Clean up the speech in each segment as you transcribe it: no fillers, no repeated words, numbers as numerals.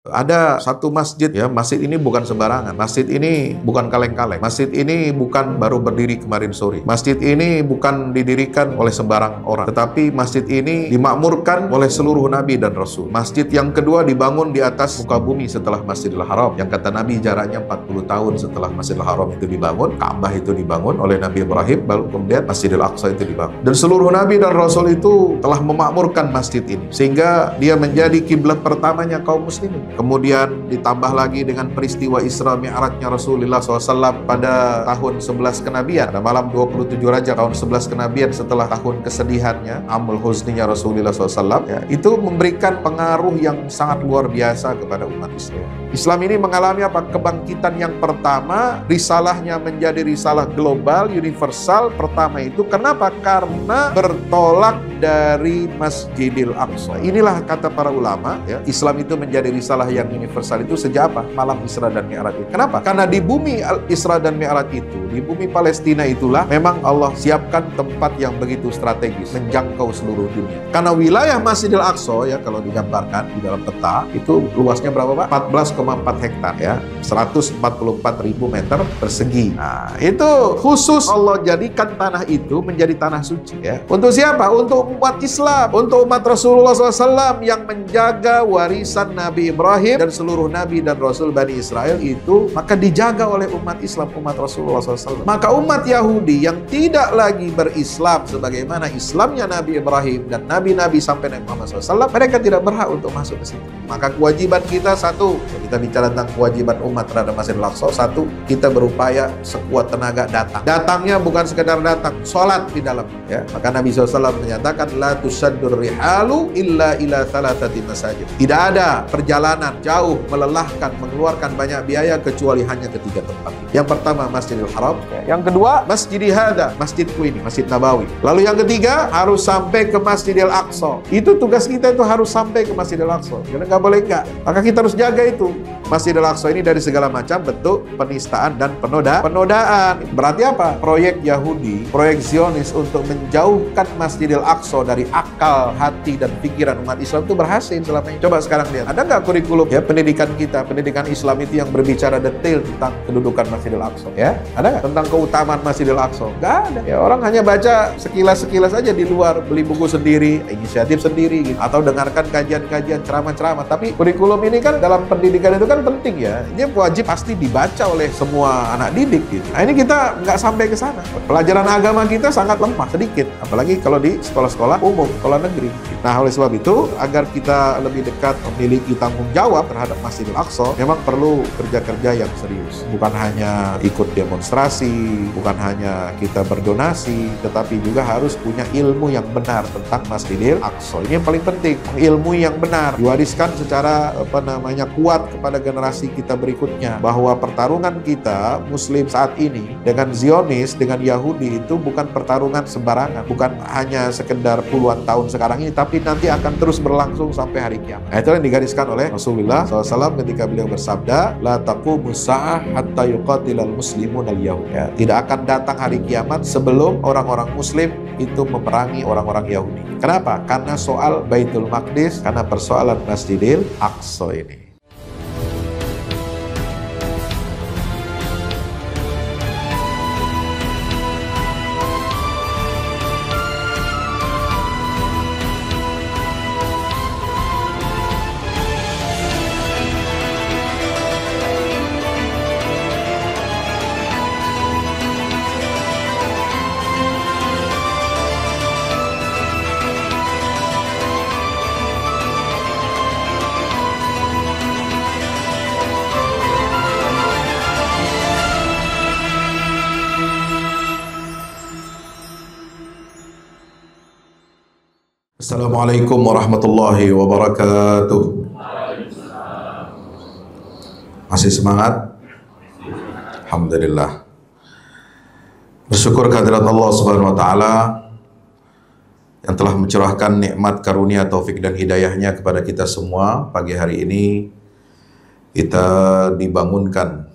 Ada satu masjid ya, masjid ini bukan sembarangan. Masjid ini bukan kaleng-kaleng. Masjid ini bukan baru berdiri kemarin sore. Masjid ini bukan didirikan oleh sembarang orang, tetapi masjid ini dimakmurkan oleh seluruh nabi dan rasul. Masjid yang kedua dibangun di atas muka bumi setelah Masjidil Haram, yang kata Nabi jaraknya 40 tahun setelah Masjidil Haram itu dibangun. Ka'bah itu dibangun oleh Nabi Ibrahim, baru kemudian Masjidil Aqsa itu dibangun. Dan seluruh nabi dan rasul itu telah memakmurkan masjid ini sehingga dia menjadi kiblat pertamanya kaum muslimin. Kemudian ditambah lagi dengan peristiwa Isra Mi'rajnya Rasulullah SAW pada tahun 11 kenabian, pada malam 27 Rajab tahun 11 kenabian setelah tahun kesedihannya, Amul Huzninya Rasulullah SAW, ya, itu memberikan pengaruh yang sangat luar biasa kepada umat Islam. Islam ini mengalami apa? Kebangkitan yang pertama, risalahnya menjadi risalah global, universal. Pertama itu kenapa? Karena bertolak dari Masjidil Aqsa. Inilah kata para ulama, ya, Islam itu menjadi risalah yang universal itu sejak apa? Malam Isra dan Mi'raj itu. Kenapa? Karena di bumi Isra dan Mi'raj itu, di bumi Palestina itulah memang Allah siapkan tempat yang begitu strategis menjangkau seluruh dunia. Karena wilayah Masjidil Aqsa, ya, kalau digambarkan di dalam peta itu luasnya berapa, Pak? 14,4 hektar, ya, 144.000 meter persegi. Nah, itu khusus Allah jadikan tanah itu menjadi tanah suci, ya. Untuk siapa? Untuk umat Islam, untuk umat Rasulullah SAW yang menjaga warisan Nabi Ibrahim dan seluruh Nabi dan Rasul Bani Israel itu, maka dijaga oleh umat Islam, umat Rasulullah SAW. Maka umat Yahudi yang tidak lagi berislam sebagaimana Islamnya Nabi Ibrahim dan Nabi-Nabi sampai Nabi Muhammad SAW, mereka tidak berhak untuk masuk ke situ. Maka kewajiban kita satu, kita bicara tentang kewajiban umat terhadap Masjidil Aqsa, satu, kita berupaya sekuat tenaga datang. Datangnya bukan sekedar datang, sholat di dalam, ya. Maka Nabi SAW menyatakan, la tusaddur rihalu illa ila thalathati masajid. Tidak ada perjalanan jauh, melelahkan, mengeluarkan banyak biaya kecuali hanya ketiga tempat. Yang pertama Masjidil Haram, yang kedua Masjidi Hadza, masjidku ini, Masjid Nabawi. Lalu yang ketiga harus sampai ke Masjidil Aqsa. Itu tugas kita, itu harus sampai ke Masjidil Aqsa. Jadi nggak boleh nggak. Maka kita harus jaga itu. Masjidil Aqsa ini dari segala macam bentuk penistaan dan penodaan. Berarti apa? Proyek Yahudi, proyek Zionis untuk menjauhkan Masjidil Aqsa dari akal, hati, dan pikiran umat Islam itu berhasil selama ini. Coba sekarang lihat, ada nggak kurikulum, ya, pendidikan kita, pendidikan Islam itu yang berbicara detail tentang kedudukan Masjidil Aqsa, ya? Ada nggak? Tentang keutamaan Masjidil Aqsa? Nggak ada. Ya, orang hanya baca sekilas-sekilas aja di luar, beli buku sendiri, inisiatif sendiri, gitu. Atau dengarkan kajian-kajian, ceramah-ceramah. Tapi kurikulum ini kan dalam pendidikan itu kan penting, ya. Ini wajib pasti dibaca oleh semua anak didik, gitu. Nah, ini kita nggak sampai ke sana. Pelajaran agama kita sangat lemah, sedikit. Apalagi kalau di sekolah-sekolah umum, sekolah negeri. Nah, oleh sebab itu, agar kita lebih dekat memiliki tanggung jawab terhadap Masjidil Aqsa, memang perlu kerja-kerja yang serius. Bukan hanya ikut demonstrasi, bukan hanya kita berdonasi, tetapi juga harus punya ilmu yang benar tentang Masjidil Aqsa. Ini yang paling penting, ilmu yang benar diwariskan secara kuat kepada generasi kita berikutnya, bahwa pertarungan kita Muslim saat ini dengan Zionis, dengan Yahudi itu bukan pertarungan sembarangan, bukan hanya sekedar puluhan tahun sekarang ini, tapi nanti akan terus berlangsung sampai hari kiamat. Nah, itu yang digariskan oleh Rasulullah SAW ketika beliau bersabda, la taqumus sa'ah hatta yuqatilal muslimun al-yahud. Ya, tidak akan datang hari kiamat sebelum orang-orang Muslim itu memerangi orang-orang Yahudi. Kenapa? Karena soal Baitul Maqdis, karena persoalan Masjidil Aqsa ini. Assalamualaikum warahmatullahi wabarakatuh. Masih semangat? Alhamdulillah. Bersyukur kehadirat Allah Subhanahu wa taala yang telah mencurahkan nikmat karunia, taufik dan hidayahnya kepada kita semua. Pagi hari ini kita dibangunkan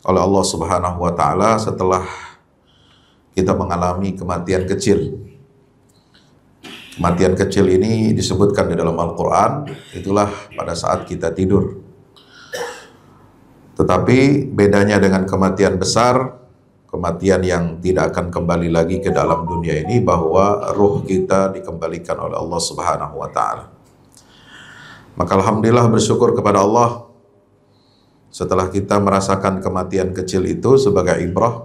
oleh Allah Subhanahu wa taala setelah kita mengalami kematian kecil. Kematian kecil ini disebutkan di dalam Al-Quran, itulah pada saat kita tidur. Tetapi bedanya dengan kematian besar, kematian yang tidak akan kembali lagi ke dalam dunia ini, bahwa ruh kita dikembalikan oleh Allah Subhanahu wa Ta'ala. Maka alhamdulillah, bersyukur kepada Allah setelah kita merasakan kematian kecil itu sebagai ibrah,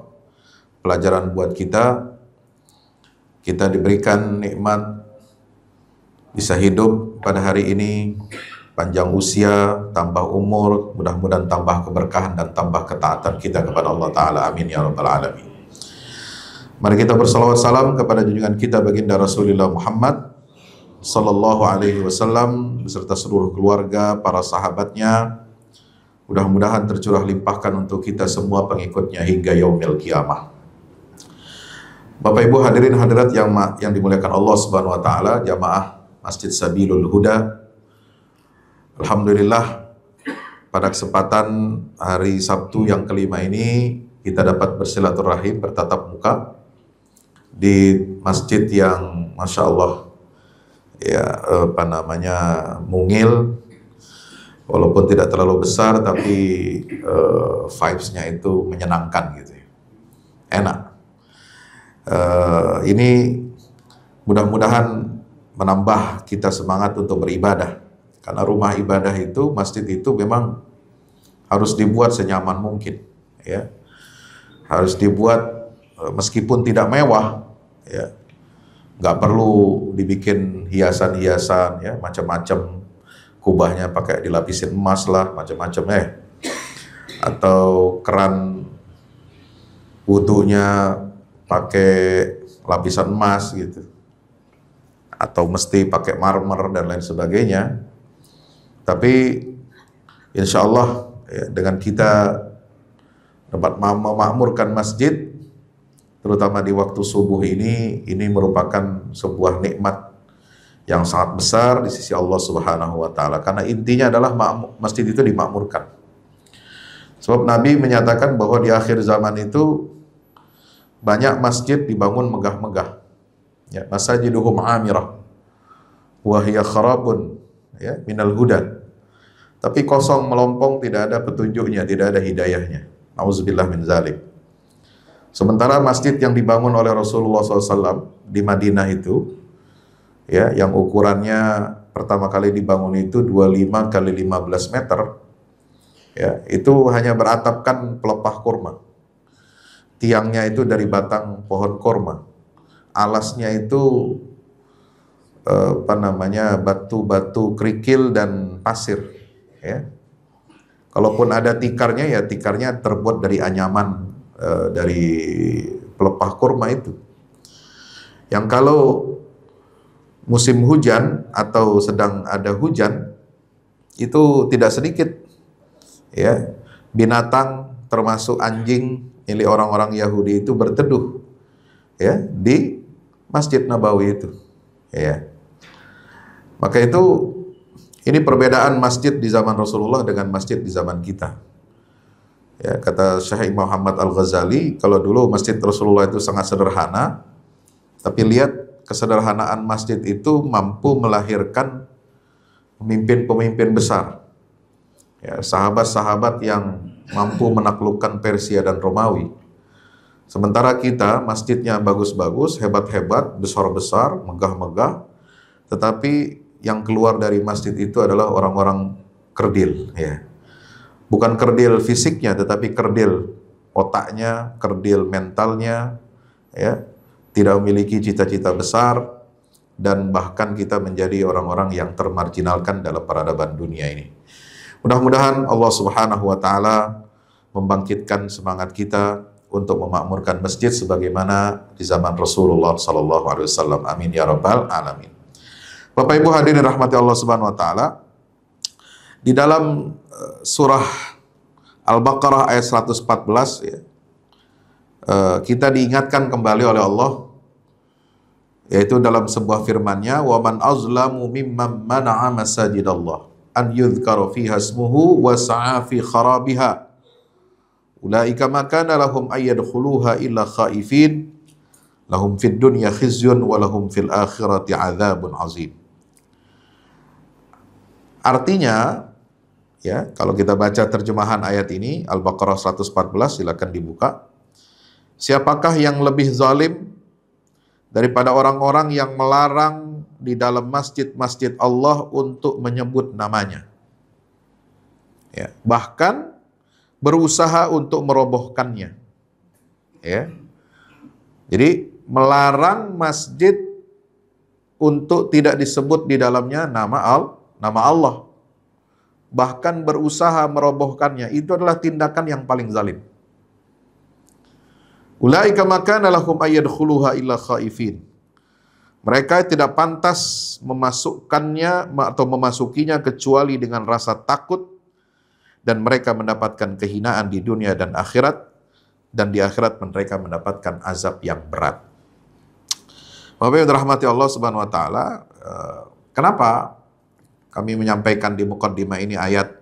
pelajaran buat kita. Kita diberikan nikmat bisa hidup pada hari ini, panjang usia, tambah umur, mudah-mudahan tambah keberkahan dan tambah ketaatan kita kepada Allah Ta'ala. Amin ya rabbal alamin. Mari kita bersalawat salam kepada junjungan kita baginda Rasulullah Muhammad sallallahu alaihi wasallam beserta seluruh keluarga, para sahabatnya. Mudah-mudahan tercurah limpahkan untuk kita semua pengikutnya hingga yaumil qiyamah. Bapak Ibu hadirin hadirat yang dimuliakan Allah Subhanahu wa Ta'ala, jamaah Masjid Sabilul Huda. Alhamdulillah, pada kesempatan hari Sabtu yang kelima ini kita dapat bersilaturahim, bertatap muka di masjid yang Masya Allah ya, mungil, walaupun tidak terlalu besar, tapi vibes-nya itu menyenangkan gitu ya. Enak. Ini mudah-mudahan menambah kita semangat untuk beribadah. Karena rumah ibadah itu, masjid itu memang harus dibuat senyaman mungkin, ya. Harus dibuat meskipun tidak mewah, ya. Nggak perlu dibikin hiasan-hiasan, ya, macam-macam. Kubahnya pakai dilapisin emas lah, macam-macam, atau keran wudunya pakai lapisan emas gitu. Atau mesti pakai marmer dan lain sebagainya. Tapi insya Allah ya, dengan kita dapat memakmurkan masjid, terutama di waktu subuh ini merupakan sebuah nikmat yang sangat besar di sisi Allah Subhanahu wa Ta'ala. Karena intinya adalah masjid itu dimakmurkan. Sebab Nabi menyatakan bahwa di akhir zaman itu banyak masjid dibangun megah-megah. Ya, masajiduhum amirah wa hiya kharabun, ya, minal huda. Tapi kosong melompong, tidak ada petunjuknya, tidak ada hidayahnya. Nauzubillah min zalik. Sementara masjid yang dibangun oleh Rasulullah SAW di Madinah itu, ya, yang ukurannya pertama kali dibangun itu 25 kali 15 meter, ya, itu hanya beratapkan pelepah kurma. Tiangnya itu dari batang pohon kurma. Alasnya itu batu-batu kerikil dan pasir, ya. Kalaupun ada tikarnya, ya tikarnya terbuat dari anyaman dari pelepah kurma itu. Yang kalau musim hujan atau sedang ada hujan, itu tidak sedikit, ya, binatang termasuk anjing milik orang-orang Yahudi itu berteduh, ya, di Masjid Nabawi itu, ya. Maka itu, ini perbedaan masjid di zaman Rasulullah dengan masjid di zaman kita. Ya, kata Syekh Muhammad Al-Ghazali, kalau dulu masjid Rasulullah itu sangat sederhana, tapi lihat kesederhanaan masjid itu mampu melahirkan pemimpin-pemimpin besar. Ya, sahabat-sahabat yang mampu menaklukkan Persia dan Romawi. Sementara kita masjidnya bagus-bagus, hebat-hebat, besar-besar, megah-megah, tetapi yang keluar dari masjid itu adalah orang-orang kerdil, ya. Bukan kerdil fisiknya, tetapi kerdil otaknya, kerdil mentalnya, ya. Tidak memiliki cita-cita besar, dan bahkan kita menjadi orang-orang yang termarginalkan dalam peradaban dunia ini. Mudah-mudahan Allah Subhanahu wa Ta'ala membangkitkan semangat kita untuk memakmurkan masjid sebagaimana di zaman Rasulullah sallallahu alaihi wasallam. Amin ya rabbal alamin. Bapak Ibu hadirin rahmati Allah Subhanahu wa Ta'ala, di dalam surah Al-Baqarah ayat 114, ya, kita diingatkan kembali oleh Allah, yaitu dalam sebuah firman-Nya, "Wa man azlamu mimman mana'a masajidallah an yudhkara fiha ismuhu wa sa'a fi kharabiha ulaika ma kana lahum ayyadkhuluha illa khaifin Lahum fid dunya khizyun wa lahum fil akhirati adzabun azim. Artinya, ya, kalau kita baca terjemahan ayat ini, Al-Baqarah 114, silakan dibuka. Siapakah yang lebih zalim daripada orang-orang yang melarang di dalam masjid-masjid Allah untuk menyebut namanya? Ya, bahkan berusaha untuk merobohkannya. Ya. Jadi melarang masjid untuk tidak disebut di dalamnya nama Allah. Bahkan berusaha merobohkannya. Itu adalah tindakan yang paling zalim. Ulaika makana lahum ayyadkhuluha illa khaifin. Mereka tidak pantas memasukkannya atau memasukinya kecuali dengan rasa takut, dan mereka mendapatkan kehinaan di dunia dan akhirat, dan di akhirat mereka mendapatkan azab yang berat. Bapak yang dirahmati Allah Subhanahu wa taala, kenapa kami menyampaikan di muqaddimah ini ayat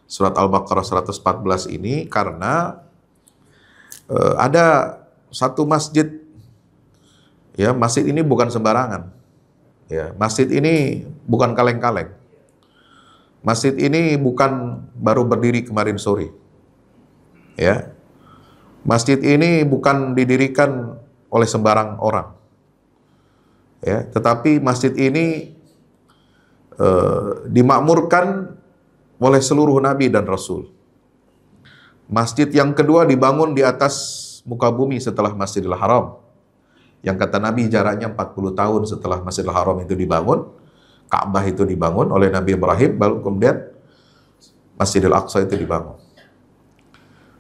surat Al-Baqarah 114 ini? Karena ada satu masjid, ya, masjid ini bukan sembarangan. Ya, masjid ini bukan kaleng-kaleng. Masjid ini bukan baru berdiri kemarin sore. Ya. Masjid ini bukan didirikan oleh sembarang orang. Ya, tetapi masjid ini dimakmurkan oleh seluruh nabi dan rasul. Masjid yang kedua dibangun di atas muka bumi setelah Masjidil Haram. Yang kata Nabi jaraknya 40 tahun setelah Masjidil Haram itu dibangun, Ka'bah itu dibangun oleh Nabi Ibrahim, baru kemudian Masjidil Aqsa itu dibangun.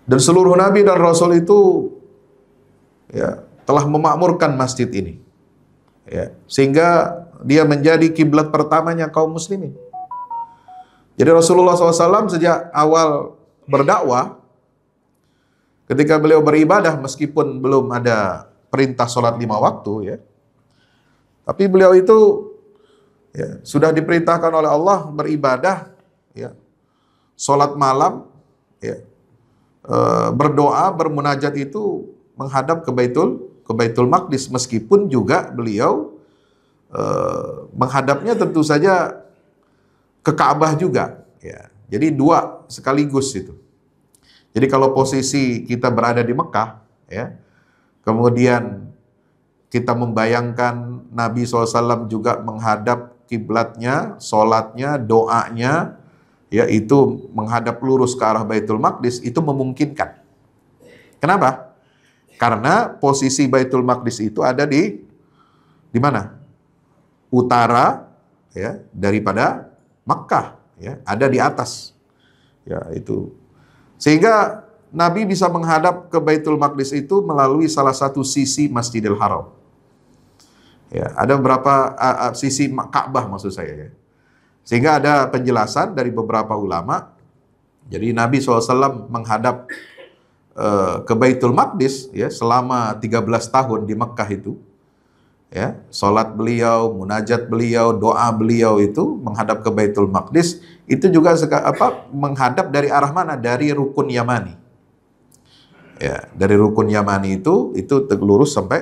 Dan seluruh nabi dan rasul itu, ya, telah memakmurkan masjid ini. Ya, sehingga dia menjadi kiblat pertamanya kaum muslimin. Jadi Rasulullah SAW sejak awal berdakwah, ketika beliau beribadah meskipun belum ada perintah sholat 5 waktu, ya, tapi beliau itu, ya, sudah diperintahkan oleh Allah beribadah, ya, sholat malam, ya, berdoa, bermunajat itu menghadap ke Baitul Maqdis, meskipun juga beliau menghadapnya tentu saja ke Ka'bah juga, ya. Jadi dua sekaligus itu. Jadi kalau posisi kita berada di Mekah, ya, kemudian kita membayangkan Nabi SAW juga menghadap kiblatnya, sholatnya, doanya, yaitu menghadap lurus ke arah Baitul Maqdis, itu memungkinkan. Kenapa? Karena posisi Baitul Maqdis itu ada di mana? Utara, ya, daripada Makkah, ya, ada di atas. Ya, itu. Sehingga Nabi bisa menghadap ke Baitul Maqdis itu melalui salah satu sisi Masjidil Haram. Ya, ada beberapa sisi Ka'bah maksud saya, ya. Sehingga ada penjelasan dari beberapa ulama. Jadi Nabi SAW menghadap ke Baitul Maqdis, ya, selama 13 tahun di Mekah itu, ya, sholat beliau, munajat beliau, doa beliau itu menghadap ke Baitul Maqdis, itu juga menghadap dari arah mana? Dari Rukun Yamani. Ya, dari Rukun Yamani itu lurus sampai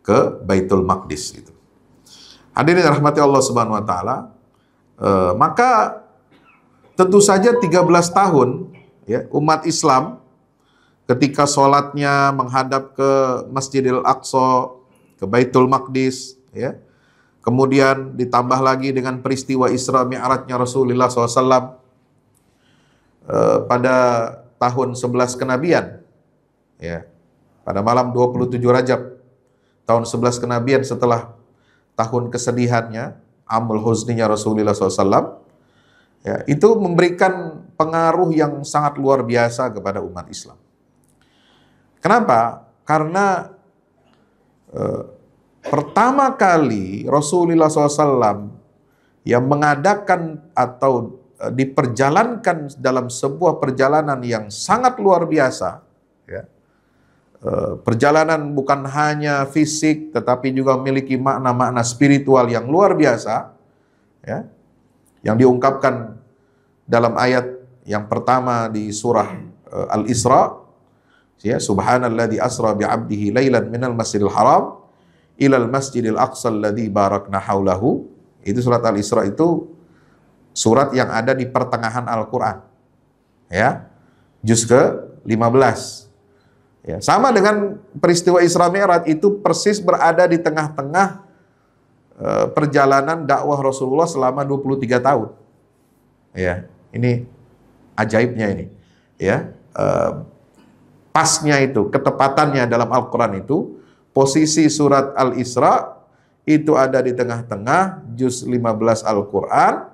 ke Baitul Maqdis itu. Hadirin rahmati Allah Subhanahu wa taala, maka tentu saja 13 tahun, ya, umat Islam ketika sholatnya menghadap ke Masjidil Aqsa, ke Baitul Maqdis, ya, kemudian ditambah lagi dengan peristiwa Isra Mi'rajnya Rasulullah SAW pada tahun 11 kenabian, ya, pada malam 27 Rajab tahun 11 kenabian setelah tahun kesedihannya, Amul Huzninya Rasulullah SAW, ya, itu memberikan pengaruh yang sangat luar biasa kepada umat Islam. Kenapa? Karena pertama kali Rasulullah SAW yang mengadakan atau diperjalankan dalam sebuah perjalanan yang sangat luar biasa, ya. Perjalanan bukan hanya fisik, tetapi juga memiliki makna-makna spiritual yang luar biasa, ya, yang diungkapkan dalam ayat yang pertama di surah Al-Isra, ya, subhanalladzi asra bi'abdihi lailan minal masjidil haram ilal masjidil aqsa alladzi barakna haulahu. Itu surat Al-Isra itu surat yang ada di pertengahan Al-Qur'an. Ya. Juz ke-15. Ya, sama dengan peristiwa Isra Mi'raj itu persis berada di tengah-tengah perjalanan dakwah Rasulullah selama 23 tahun. Ya, ini ajaibnya ini. Ya, pasnya itu, ketepatannya dalam Al-Qur'an itu, posisi surat Al-Isra itu ada di tengah-tengah juz 15 Al-Qur'an.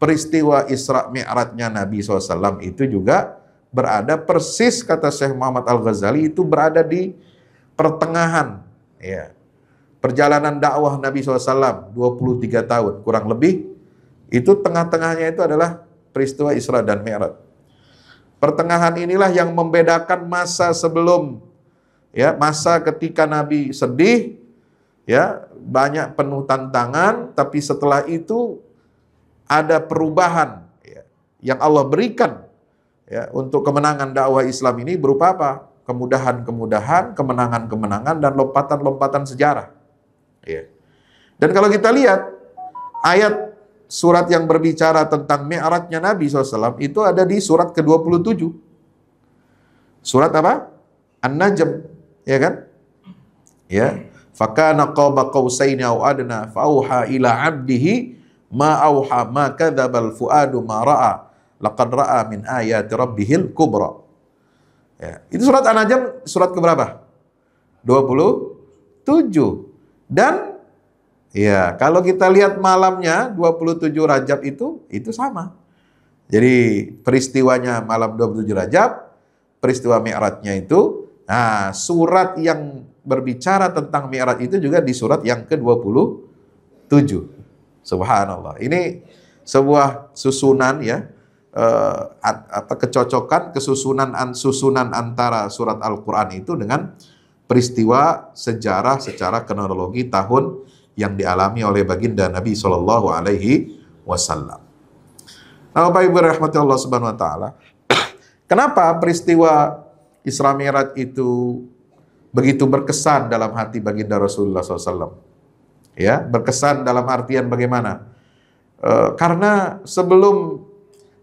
Peristiwa Isra Mi'rajnya Nabi SAW itu juga berada persis, kata Syekh Muhammad Al-Ghazali, itu berada di pertengahan. Ya. Perjalanan dakwah Nabi SAW 23 tahun kurang lebih, itu tengah-tengahnya itu adalah peristiwa Isra dan Mi'raj. Pertengahan inilah yang membedakan masa sebelum, ya, masa ketika Nabi sedih, ya, banyak penuh tantangan, tapi setelah itu ada perubahan, ya, yang Allah berikan, ya, untuk kemenangan dakwah Islam ini berupa apa? Kemudahan-kemudahan, kemenangan-kemenangan, dan lompatan-lompatan sejarah. Ya. Dan kalau kita lihat ayat surat yang berbicara tentang Mi'rajnya Nabi SAW itu ada di surat ke-27. Surat apa? An-Najm, ya kan? Ya. Fakana qaba qausaini aw adna fauha ila 'abdihi ma auha ma kadzabal fuadu ma ra'a laqad ra'a min ayati rabbihil kubra. Ya. Itu surat An-Najm surat keberapa? 27. Dan ya, kalau kita lihat malamnya 27 Rajab itu sama. Jadi peristiwanya malam 27 Rajab, peristiwa Mi'rajnya itu, nah, surat yang berbicara tentang Mi'raj itu juga di surat yang ke-27. Subhanallah. Ini sebuah susunan, ya, kecocokan, susunan antara surat Al-Qur'an itu dengan peristiwa sejarah secara kronologi tahun yang dialami oleh baginda Nabi Shallallahu Alaihi Wasallam. Nah, Bapak Ibu rahmati Allah Subhanahu Wa Taala, kenapa peristiwa Isra Mi'raj itu begitu berkesan dalam hati baginda Rasulullah SAW? Ya, berkesan dalam artian bagaimana? Karena sebelum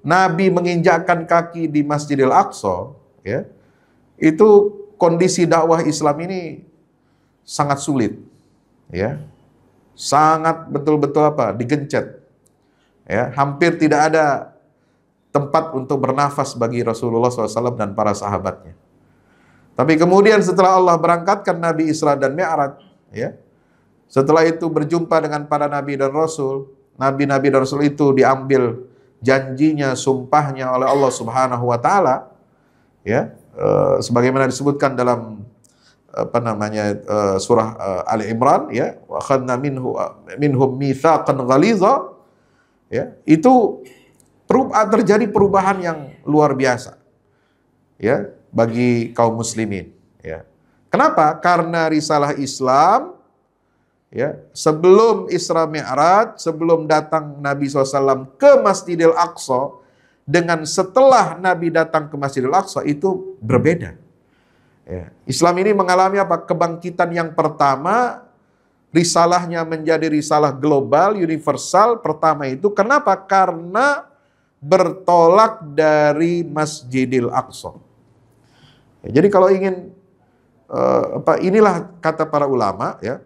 Nabi menginjakkan kaki di Masjidil Aqsa, ya, itu kondisi dakwah Islam ini sangat sulit, ya, sangat betul-betul apa? Digencet, ya, hampir tidak ada tempat untuk bernafas bagi Rasulullah SAW dan para sahabatnya. Tapi kemudian setelah Allah berangkatkan Nabi Isra dan Mi'raj, ya, setelah itu berjumpa dengan para nabi dan rasul, nabi-nabi dan rasul itu diambil janjinya, sumpahnya oleh Allah Subhanahu Wa Taala, ya. Sebagaimana disebutkan dalam surah Ali Imran, ya, wa akhadna minhum mitsaqan ghaliza, ya, itu terjadi perubahan yang luar biasa, ya, bagi kaum muslimin, ya. Kenapa? Karena risalah Islam, ya, sebelum Isra Mi'raj, sebelum datang Nabi SAW ke Masjidil Aqsa, dengan setelah Nabi datang ke Masjidil Aqsa itu berbeda. Ya. Islam ini mengalami apa? Kebangkitan yang pertama, risalahnya menjadi risalah global, universal. Pertama itu, kenapa? Karena bertolak dari Masjidil Aqsa. Ya, jadi kalau ingin, inilah kata para ulama, ya,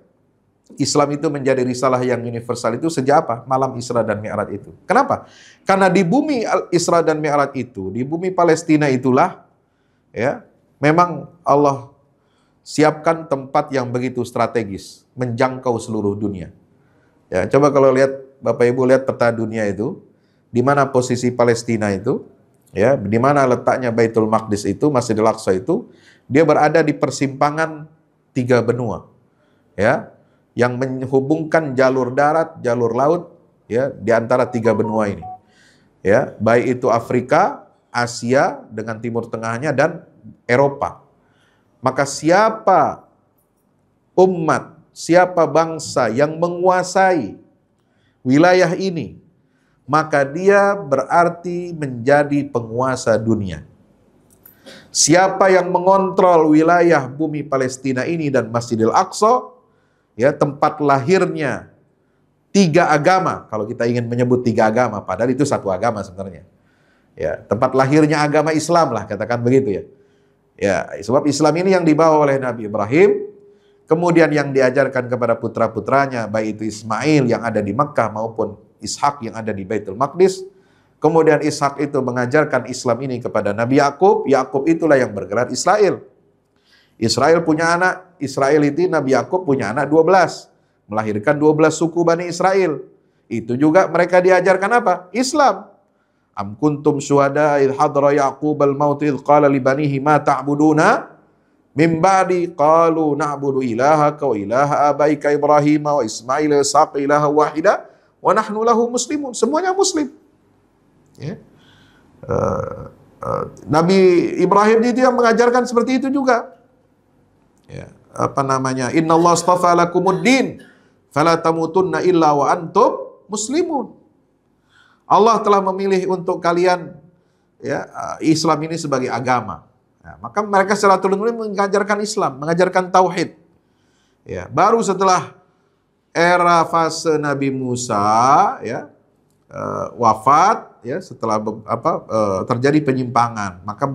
Islam itu menjadi risalah yang universal itu sejak apa? Malam Isra dan Mi'raj itu. Kenapa? Karena di bumi Isra dan Mi'raj itu, di bumi Palestina itulah, ya, memang Allah siapkan tempat yang begitu strategis, menjangkau seluruh dunia. Ya, coba kalau lihat, Bapak Ibu lihat peta dunia itu, di mana posisi Palestina itu, ya, di mana letaknya Baitul Maqdis itu, Masjidil Aqsa itu, dia berada di persimpangan 3 benua, ya, yang menghubungkan jalur darat, jalur laut, ya, di antara 3 benua ini, ya, baik itu Afrika, Asia dengan Timur Tengahnya, dan Eropa. Maka siapa umat, siapa bangsa yang menguasai wilayah ini, maka dia berarti menjadi penguasa dunia. Siapa yang mengontrol wilayah bumi Palestina ini dan Masjidil Aqsa, ya, tempat lahirnya 3 agama. Kalau kita ingin menyebut 3 agama, padahal itu satu agama sebenarnya. Ya, tempat lahirnya agama Islam lah, katakan begitu ya. Ya, sebab Islam ini yang dibawa oleh Nabi Ibrahim, kemudian yang diajarkan kepada putra-putranya, baik itu Ismail yang ada di Mekkah maupun Ishak yang ada di Baitul Maqdis. Kemudian Ishak itu mengajarkan Islam ini kepada Nabi Yakub. Yakub itulah yang bergelar Israel. Israel punya anak. Israel itu Nabi Yakub punya anak 12. Melahirkan 12 suku Bani Israel. Itu juga mereka diajarkan apa? Islam. Am kuntum syuhada idh hadra Yaqub al-maut idh qala li banihi ma ta'buduna min ba'di qalu na'budu ilahaka wa ilaha abaika Ibrahim wa Ismail wa Ishaq ilaha wahida wa nahnu lahu muslimun. Semuanya muslim. Ya. Nabi Ibrahim itu yang mengajarkan seperti itu juga. Ya. Apa namanya? Innallaha astafa lakumuddin fala tamutunna illa wa antum muslimun. Allah telah memilih untuk kalian, ya, Islam ini sebagai agama. Ya, maka mereka secara turun-temurun mengajarkan Islam, mengajarkan tauhid. Ya, baru setelah era fase Nabi Musa, ya, wafat, ya, setelah terjadi penyimpangan, maka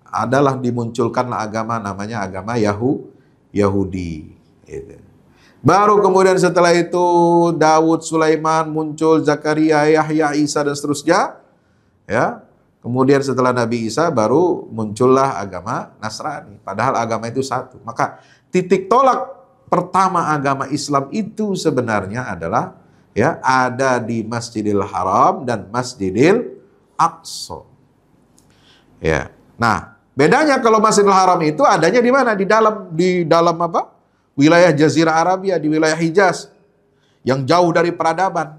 adalah dimunculkanlah agama namanya agama Yahudi. Gitu. Baru kemudian setelah itu Daud, Sulaiman, muncul Zakaria, Yahya, Isa dan seterusnya. Ya. Kemudian setelah Nabi Isa baru muncullah agama Nasrani. Padahal agama itu satu. Maka titik tolak pertama agama Islam itu sebenarnya adalah, ya, ada di Masjidil Haram dan Masjidil Aqsa. Ya. Nah, bedanya kalau Masjidil Haram itu adanya di mana? Di dalam apa? Wilayah Jazirah Arabia, di wilayah Hijaz, yang jauh dari peradaban,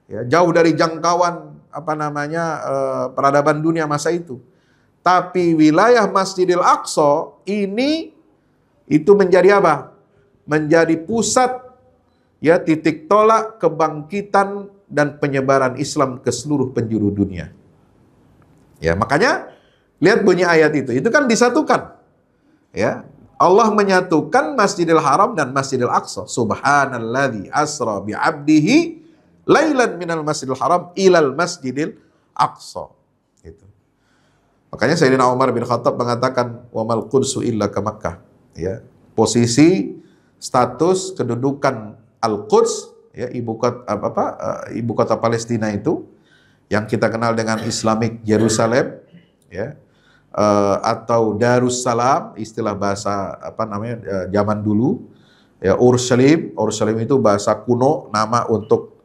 ya, jauh dari jangkauan peradaban dunia masa itu. Tapi wilayah Masjidil Aqsa ini itu menjadi apa? Menjadi pusat, ya, titik tolak kebangkitan dan penyebaran Islam ke seluruh penjuru dunia. Ya, makanya lihat bunyi ayat itu kan disatukan. Ya. Allah menyatukan Masjidil Haram dan Masjidil Aqsa. Subhanalladzi asra bi'abdihi lailan minal Masjidil Haram ilal Masjidil Aqsa. Gitu. Makanya Sayyidina Umar bin Khattab mengatakan wa mal qudsu illa ka Makkah. Ya, posisi status kedudukan Al-Quds, ya, ibu kota Palestina itu yang kita kenal dengan Islamic Jerusalem, ya. Atau Darussalam, istilah bahasa zaman dulu, ya, Urshalim itu bahasa kuno, nama untuk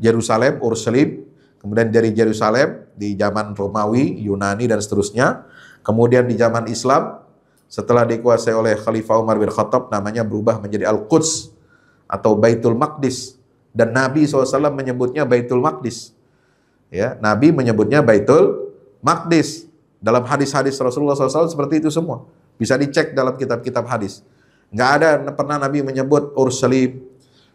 Yerusalem, Urshalim. Kemudian dari Yerusalem di zaman Romawi, Yunani dan seterusnya. Kemudian di zaman Islam setelah dikuasai oleh Khalifah Umar bin Khattab namanya berubah menjadi Al-Quds atau Baitul Maqdis, dan Nabi SAW menyebutnya Baitul Maqdis. Ya, Nabi menyebutnya Baitul Maqdis. Dalam hadis-hadis Rasulullah SAW seperti itu semua. Bisa dicek dalam kitab-kitab hadis. Nggak ada pernah Nabi menyebut Urshalim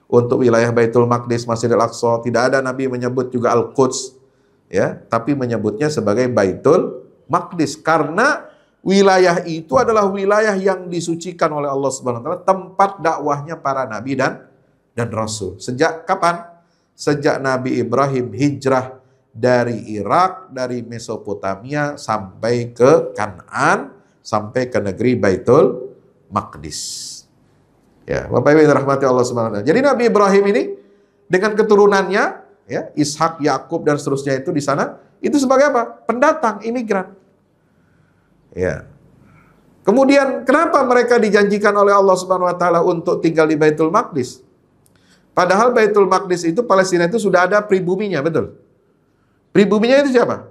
untuk wilayah Baitul Maqdis, Masjidil Aqsa. Tidak ada Nabi menyebut juga Al-Quds, ya, tapi menyebutnya sebagai Baitul Maqdis karena wilayah itu adalah wilayah yang disucikan oleh Allah Subhanahu wa taala, tempat dakwahnya para nabi dan rasul. Sejak kapan? Sejak Nabi Ibrahim hijrah dari Irak, dari Mesopotamia sampai ke Kanaan, sampai ke negeri Baitul Maqdis. Ya, Bapak Ibu yang dirahmati Allah Subhanahu wa taala. Jadi Nabi Ibrahim ini dengan keturunannya, ya, Ishak, Yakub dan seterusnya itu di sana, itu sebagai apa? Pendatang, imigran. Ya. Kemudian kenapa mereka dijanjikan oleh Allah Subhanahu wa taala untuk tinggal di Baitul Maqdis? Padahal Baitul Maqdis itu Palestina itu sudah ada pribuminya, betul? Pribuminya itu siapa?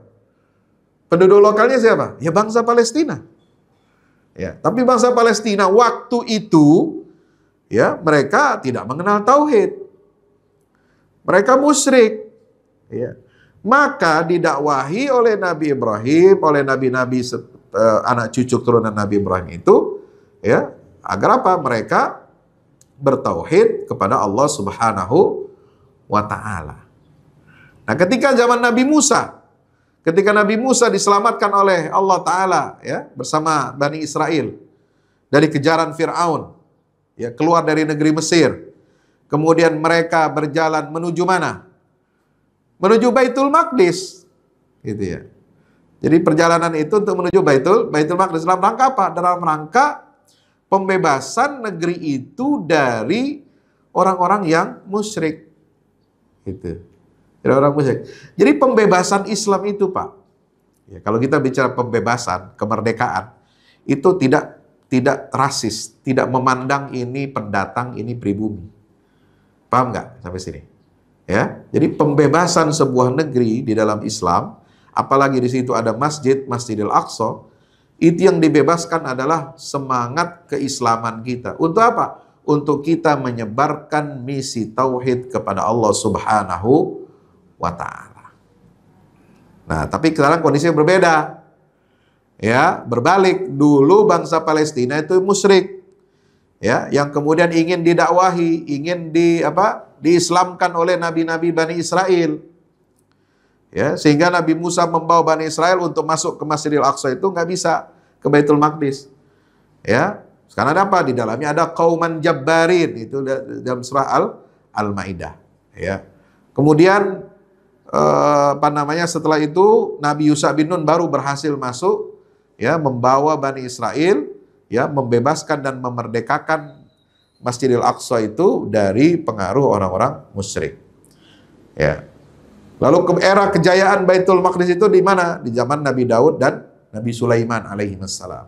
Penduduk lokalnya siapa? Ya bangsa Palestina. Ya, tapi bangsa Palestina waktu itu, ya, mereka tidak mengenal tauhid. Mereka musyrik. Ya. Maka didakwahi oleh Nabi Ibrahim, oleh nabi-nabi anak cucu turunan Nabi Ibrahim itu, ya, agar apa? Mereka bertauhid kepada Allah Subhanahu wa taala. Nah, ketika zaman Nabi Musa, ketika Nabi Musa diselamatkan oleh Allah Ta'ala, ya, bersama Bani Israel dari kejaran Fir'aun, ya, keluar dari negeri Mesir. Kemudian mereka berjalan menuju mana? Menuju Baitul Maqdis, gitu ya. Jadi perjalanan itu untuk menuju Baitul Maqdis dalam rangka apa? Dalam rangka pembebasan negeri itu dari orang-orang yang musyrik, gitu. Dari orang musyrik. Jadi pembebasan Islam itu, Pak, ya, kalau kita bicara pembebasan, kemerdekaan, itu tidak rasis, tidak memandang ini pendatang, ini pribumi. Paham nggak sampai sini? Ya, jadi pembebasan sebuah negeri di dalam Islam, apalagi di situ ada Masjidil Aqsa, itu yang dibebaskan adalah semangat keislaman kita. Untuk apa? Untuk kita menyebarkan misi tauhid kepada Allah Subhanahu wa Ta'ala. Nah, tapi sekarang kondisinya berbeda. Ya, berbalik. Dulu bangsa Palestina itu musyrik. Ya, yang kemudian ingin didakwahi, ingin diislamkan oleh nabi-nabi Bani Israel. Ya, sehingga Nabi Musa membawa Bani Israel untuk masuk ke Masjidil Aqsa itu nggak bisa ke Baitul Maqdis. Ya, sekarang ada apa? Di dalamnya ada qauman jabbarin, itu dalam surah Al-Maidah. Ya. Kemudian setelah itu Nabi Yusha bin Nun baru berhasil masuk, ya, membawa Bani Israel, ya, membebaskan dan memerdekakan Masjidil Aqsa itu dari pengaruh orang-orang musyrik. Ya. Lalu ke era kejayaan Baitul Maqdis itu di mana? Di zaman Nabi Daud dan Nabi Sulaiman alaihi wassalam.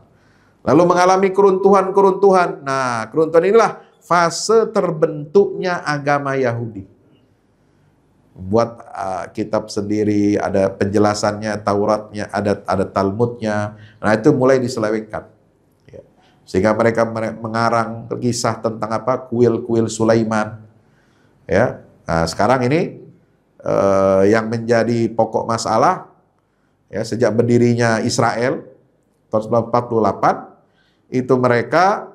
Lalu mengalami keruntuhan-keruntuhan. Nah, keruntuhan inilah fase terbentuknya agama Yahudi. Buat kitab sendiri, ada penjelasannya, Tauratnya, ada Talmudnya. Nah, itu mulai diselewengkan. Ya. Sehingga mereka mengarang kisah tentang kuil-kuil Sulaiman. Ya. Nah, sekarang ini yang menjadi pokok masalah, ya, sejak berdirinya Israel tahun 1948, itu mereka,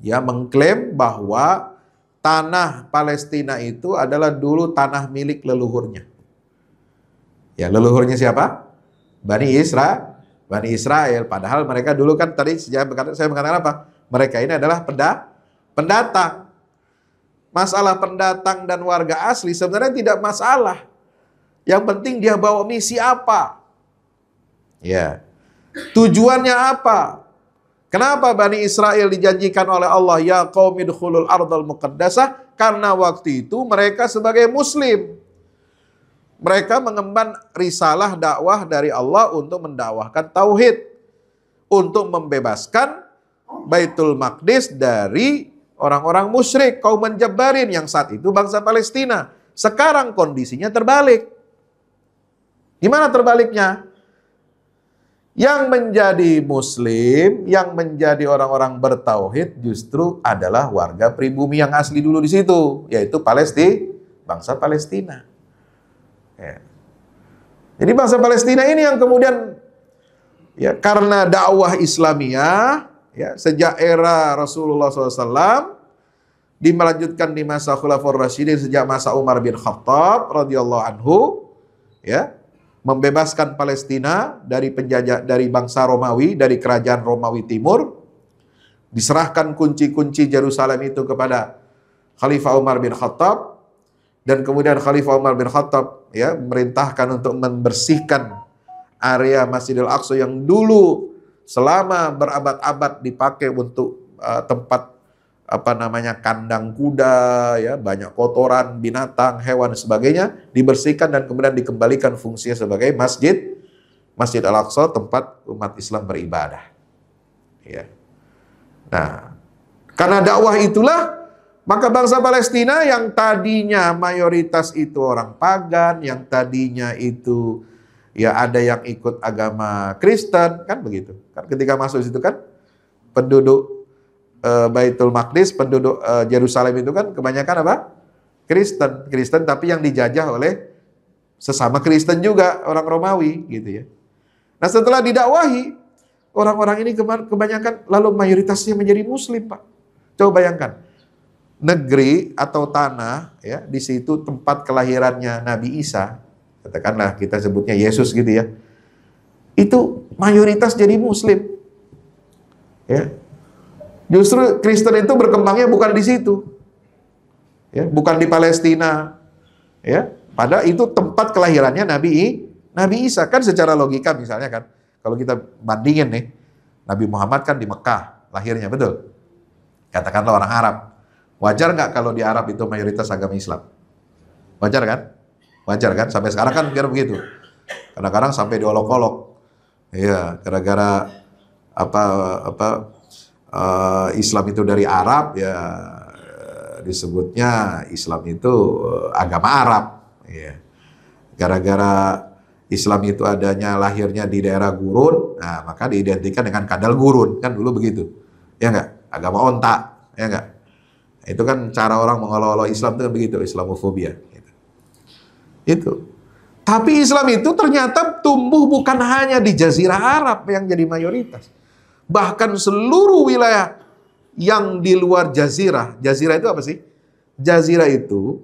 ya, mengklaim bahwa tanah Palestina itu adalah dulu tanah milik leluhurnya. Ya, leluhurnya siapa? Bani Israel. Padahal mereka dulu kan tadi saya mengatakan apa? Mereka ini adalah pendatang. Masalah pendatang dan warga asli sebenarnya tidak masalah. Yang penting dia bawa misi apa? Ya. Tujuannya apa? Kenapa Bani Israel dijanjikan oleh Allah, ya qaumi dukhulul ardal muqaddasah? Karena waktu itu mereka sebagai muslim. Mereka mengemban risalah dakwah dari Allah untuk mendakwahkan tauhid, untuk membebaskan Baitul Maqdis dari orang-orang musyrik, kaum menjabarin yang saat itu bangsa Palestina. Sekarang kondisinya terbalik. Gimana terbaliknya? Yang menjadi muslim, yang menjadi orang-orang bertauhid justru adalah warga pribumi yang asli dulu di situ, yaitu bangsa Palestina. Ya. Jadi bangsa Palestina ini yang kemudian, ya, karena dakwah Islamiyah, ya, sejak era Rasulullah SAW, dimelanjutkan di masa Khulafaur Rasyidin sejak masa Umar bin Khattab radhiyallahu anhu, ya, membebaskan Palestina dari penjajah, dari bangsa Romawi, dari kerajaan Romawi Timur, diserahkan kunci-kunci Yerusalem itu kepada Khalifah Umar bin Khattab, dan kemudian Khalifah Umar bin Khattab, ya, memerintahkan untuk membersihkan area Masjidil Aqsa yang dulu selama berabad-abad dipakai untuk tempat kandang kuda, ya, banyak kotoran, binatang, hewan dan sebagainya, dibersihkan dan kemudian dikembalikan fungsinya sebagai Masjid Al-Aqsa, tempat umat Islam beribadah. Ya. Nah, karena dakwah itulah, maka bangsa Palestina yang tadinya mayoritas itu orang pagan, yang tadinya itu, ya, ada yang ikut agama Kristen, kan begitu. Kan ketika masuk situ kan penduduk Baitul Maqdis, penduduk Yerusalem itu kan kebanyakan apa? Kristen, tapi yang dijajah oleh sesama Kristen juga, orang Romawi, gitu ya. Nah, setelah didakwahi, orang-orang ini kebanyakan lalu mayoritasnya menjadi muslim, Pak. Coba bayangkan, negeri atau tanah, ya, di situ tempat kelahirannya Nabi Isa, katakanlah kita sebutnya Yesus gitu ya, itu mayoritas jadi muslim, ya. Justru Kristen itu berkembangnya bukan di situ, ya, bukan di Palestina, ya. Padahal itu tempat kelahirannya Nabi Isa. Kan secara logika misalnya kan, kalau kita bandingin nih, Nabi Muhammad kan di Mekah lahirnya, betul? Katakanlah orang Arab. Wajar nggak kalau di Arab itu mayoritas agama Islam? Wajar kan? Wajar kan? Sampai sekarang kan kira begitu. Kadang-kadang sampai diolok-olok. Iya, gara-gara Islam itu dari Arab, ya disebutnya Islam itu agama Arab. Ya. Gara-gara Islam itu adanya lahirnya di daerah gurun, nah maka diidentikan dengan kadal gurun, kan dulu begitu. Ya enggak? Agama onta, ya enggak? Itu kan cara orang mengolok-olok Islam itu kan begitu, Islamofobia. Gitu. Itu. Tapi Islam itu ternyata tumbuh bukan hanya di Jazirah Arab yang jadi mayoritas. Bahkan seluruh wilayah yang di luar Jazirah. Jazirah itu apa sih? Jazirah itu,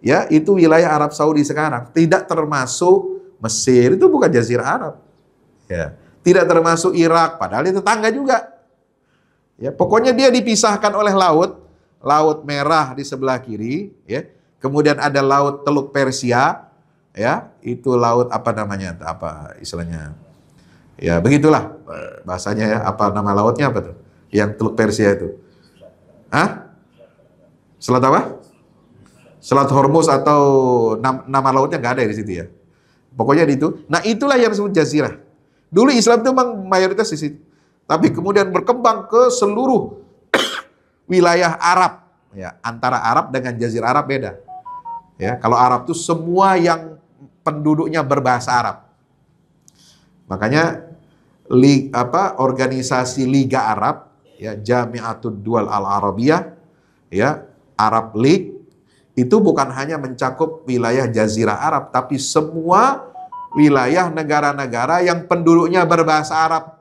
ya, itu wilayah Arab Saudi sekarang. Tidak termasuk Mesir, itu bukan Jazirah Arab. Ya. Tidak termasuk Irak, padahal itu tetangga juga. Ya, pokoknya dia dipisahkan oleh Laut Merah di sebelah kiri, ya. Kemudian ada Laut Teluk Persia, ya, itu laut apa namanya? Apa istilahnya? Ya, begitulah bahasanya ya. Apa nama lautnya apa tuh? Yang Teluk Persia itu. Hah? Selat apa? Selat Hormuz atau nama lautnya nggak ada di situ ya. Pokoknya di itu. Nah, itulah yang disebut Jazirah. Dulu Islam itu memang mayoritas di situ. Tapi kemudian berkembang ke seluruh wilayah Arab. Ya, antara Arab dengan Jazirah Arab beda. Ya, kalau Arab itu semua yang penduduknya berbahasa Arab. Makanya organisasi Liga Arab, ya, Jami'atud Dual Al-Arabiyah, ya, Arab League, itu bukan hanya mencakup wilayah Jazirah Arab, tapi semua wilayah negara-negara yang penduduknya berbahasa Arab.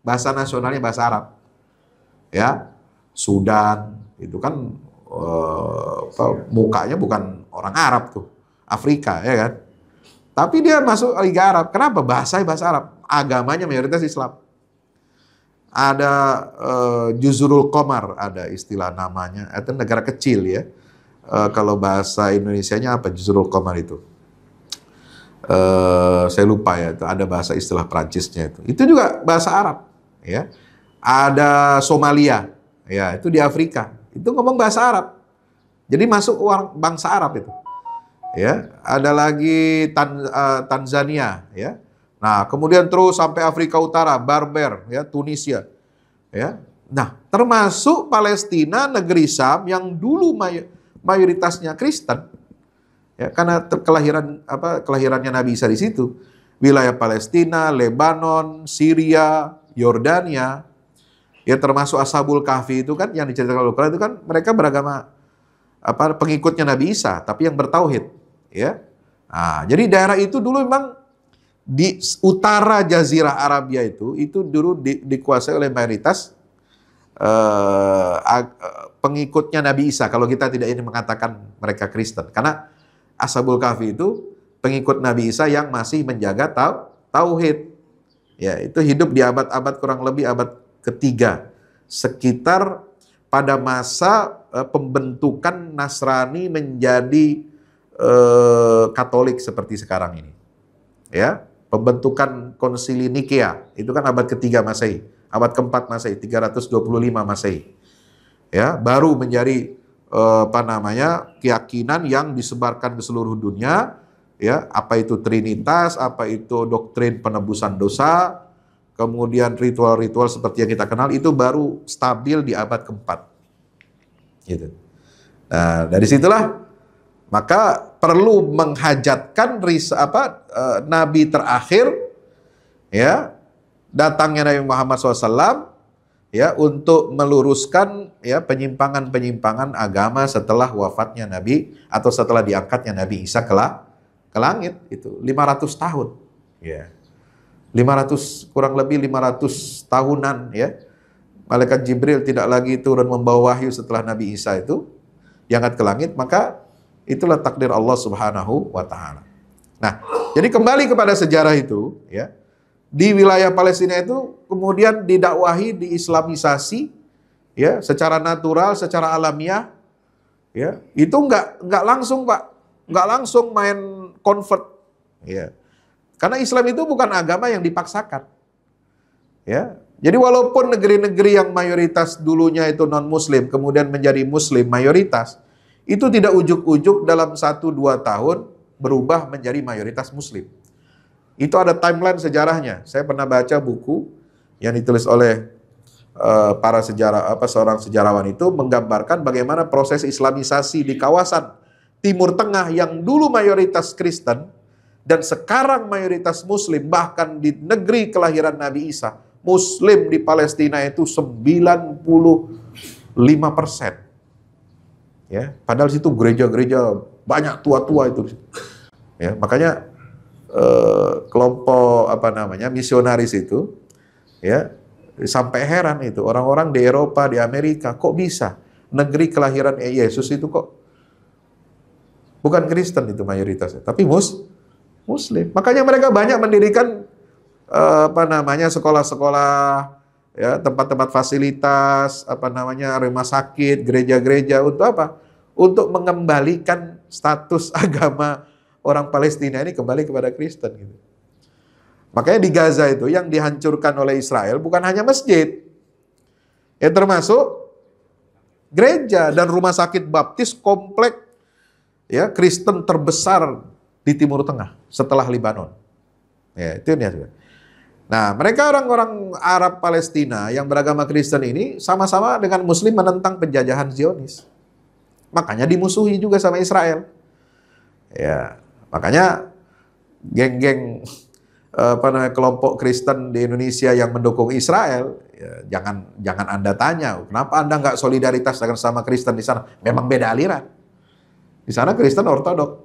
Bahasa nasionalnya bahasa Arab. Ya, Sudan, itu kan mukanya bukan orang Arab tuh, Afrika, ya kan? Tapi dia masuk Liga Arab. Kenapa? Bahasa Arab. Agamanya mayoritas Islam. Ada Juzurul Qamar, ada istilah namanya. Itu negara kecil ya. Kalau bahasa Indonesianya apa Juzurul Qamar itu? Saya lupa ya. Itu ada bahasa istilah Prancisnya itu. Itu juga bahasa Arab. Ya. Ada Somalia. Ya, itu di Afrika. Itu ngomong bahasa Arab. Jadi masuk orang bangsa Arab itu. Ya, ada lagi Tanzania, ya. Nah, kemudian terus sampai Afrika Utara, Berber, ya, Tunisia, ya. Nah, termasuk Palestina, negeri Syam yang dulu mayoritasnya Kristen, ya, karena kelahirannya Nabi Isa di situ. Wilayah Palestina, Lebanon, Syria, Yordania, ya, termasuk Ashabul Kahfi itu kan yang diceritakan Al-Quran itu kan mereka beragama pengikutnya Nabi Isa, tapi yang bertauhid, ya. Nah, jadi daerah itu dulu memang di utara Jazirah Arabia itu dulu dikuasai oleh mayoritas pengikutnya Nabi Isa. Kalau kita tidak ingin mengatakan mereka Kristen, karena Ashabul Kahfi itu pengikut Nabi Isa yang masih menjaga tauhid. Ya, itu hidup di abad-abad kurang lebih abad ketiga, sekitar pada masa pembentukan Nasrani menjadi Katolik seperti sekarang ini. Ya, pembentukan Konsili Nikea itu kan abad ketiga Masehi, abad keempat Masehi, 325 Masehi. Ya, baru menjadi keyakinan yang disebarkan ke seluruh dunia. Ya, apa itu Trinitas, apa itu doktrin penebusan dosa, kemudian ritual-ritual seperti yang kita kenal itu baru stabil di abad keempat. Gitu. Nah, dari situlah maka perlu menghajatkan Nabi terakhir, ya, datangnya Nabi Muhammad SAW, ya, untuk meluruskan, ya, penyimpangan-penyimpangan agama setelah wafatnya Nabi atau setelah diangkatnya Nabi Isa ke langit itu 500 tahun, ya. 500 kurang lebih 500 tahunan, ya. Malaikat Jibril tidak lagi turun membawa wahyu setelah Nabi Isa itu diangkat ke langit, maka itulah takdir Allah Subhanahu wa taala. Nah, jadi kembali kepada sejarah itu, ya. Di wilayah Palestina itu kemudian didakwahi, diislamisasi, ya, secara natural, secara alamiah, ya, itu nggak langsung Pak, nggak langsung main convert, ya. Karena Islam itu bukan agama yang dipaksakan, ya. Jadi walaupun negeri-negeri yang mayoritas dulunya itu non-Muslim, kemudian menjadi Muslim mayoritas, itu tidak ujuk-ujuk dalam 1-2 tahun berubah menjadi mayoritas Muslim. Itu ada timeline sejarahnya. Saya pernah baca buku yang ditulis oleh seorang sejarawan itu menggambarkan bagaimana proses Islamisasi di kawasan Timur Tengah yang dulu mayoritas Kristen dan sekarang mayoritas Muslim, bahkan di negeri kelahiran Nabi Isa, Muslim di Palestina itu 95%. Ya, padahal situ gereja-gereja banyak tua-tua itu. Ya, makanya kelompok misionaris itu, ya, sampai heran itu orang-orang di Eropa, di Amerika, kok bisa negeri kelahiran Yesus itu kok bukan Kristen itu mayoritasnya, tapi Muslim. Makanya mereka banyak mendirikan sekolah-sekolah, ya, tempat-tempat fasilitas, rumah sakit, gereja-gereja, untuk apa? Untuk mengembalikan status agama orang Palestina ini kembali kepada Kristen gitu. Makanya di Gaza itu yang dihancurkan oleh Israel bukan hanya masjid, ya, termasuk gereja dan rumah sakit baptis komplek, ya, Kristen terbesar di Timur Tengah setelah Lebanon. Ya, itu ya. Nah, mereka orang-orang Arab Palestina yang beragama Kristen ini sama-sama dengan Muslim menentang penjajahan Zionis. Makanya dimusuhi juga sama Israel. Ya, makanya geng-geng kelompok Kristen di Indonesia yang mendukung Israel, ya, jangan Anda tanya, kenapa Anda nggak solidaritas dengan sama Kristen di sana? Memang beda aliran. Di sana Kristen ortodok.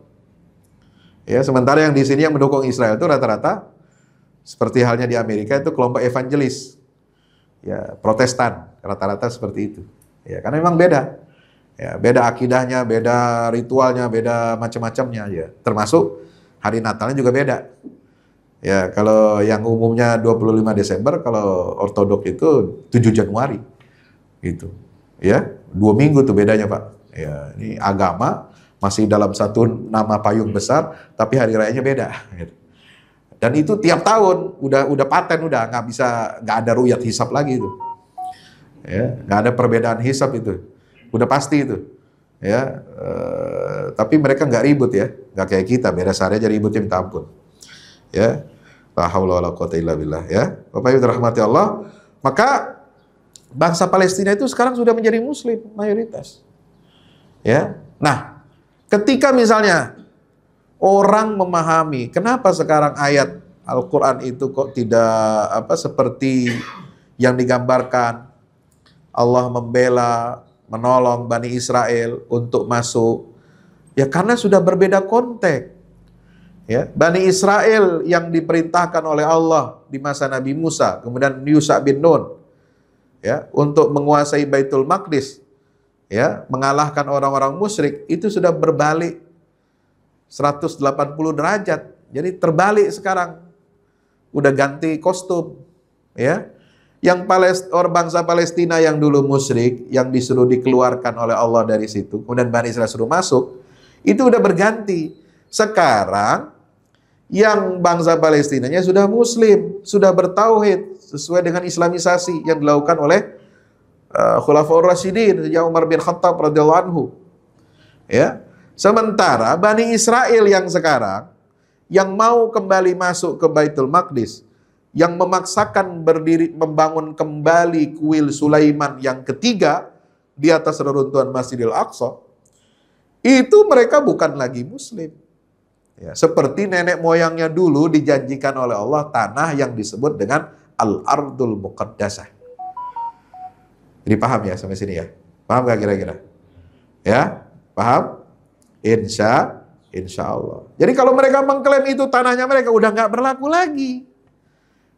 Ya, sementara yang di sini yang mendukung Israel itu rata-rata seperti halnya di Amerika itu kelompok evangelis, ya, Protestan, rata-rata seperti itu. Ya, karena memang beda. Ya, beda akidahnya, beda ritualnya, beda macam-macamnya, ya. Termasuk hari Natalnya juga beda. Ya, kalau yang umumnya 25 Desember, kalau ortodok itu 7 Januari. Gitu. Ya, 2 minggu tuh bedanya, Pak. Ya, ini agama masih dalam satu nama payung besar, tapi hari rayanya beda. Gitu. Dan itu tiap tahun udah paten, nggak ada ru'yat hisab lagi itu, ya, nggak ada perbedaan hisab itu, udah pasti itu, ya. Tapi mereka nggak ribut, ya, nggak kayak kita, beda sehari aja ributnya minta ampun, ya. La haula wala quwata illa billah, ya. Bapak Ibu dirahmati Allah, maka bangsa Palestina itu sekarang sudah menjadi Muslim mayoritas, ya. Nah, ketika misalnya orang memahami kenapa sekarang ayat Al-Quran itu kok tidak seperti yang digambarkan, Allah membela, menolong Bani Israel untuk masuk, ya karena sudah berbeda konteks. Ya, Bani Israel yang diperintahkan oleh Allah di masa Nabi Musa, kemudian Yusha bin Nun, ya, untuk menguasai Baitul Maqdis, ya, mengalahkan orang-orang musyrik, itu sudah berbalik 180 derajat. Jadi terbalik sekarang. Udah ganti kostum, ya. Yang bangsa Palestina yang dulu musyrik, yang disuruh dikeluarkan oleh Allah dari situ, kemudian Bani Israel suruh masuk, itu udah berganti. Sekarang yang bangsa Palestinanya sudah Muslim, sudah bertauhid sesuai dengan Islamisasi yang dilakukan oleh Khulafaur Rasyidin, sejak Umar bin Khattab radhiyallahu anhu. Ya. Sementara Bani Israel yang sekarang, yang mau kembali masuk ke Baitul Maqdis, yang memaksakan membangun kembali kuil Sulaiman yang ketiga di atas reruntuhan Masjidil Aqsa, itu mereka bukan lagi Muslim. Ya, seperti nenek moyangnya dulu dijanjikan oleh Allah tanah yang disebut dengan Al-Ardul Muqaddasah. Jadi paham ya sampai sini ya? Paham gak kira-kira? Ya, paham? Insya Allah. Jadi kalau mereka mengklaim itu tanahnya mereka, udah nggak berlaku lagi.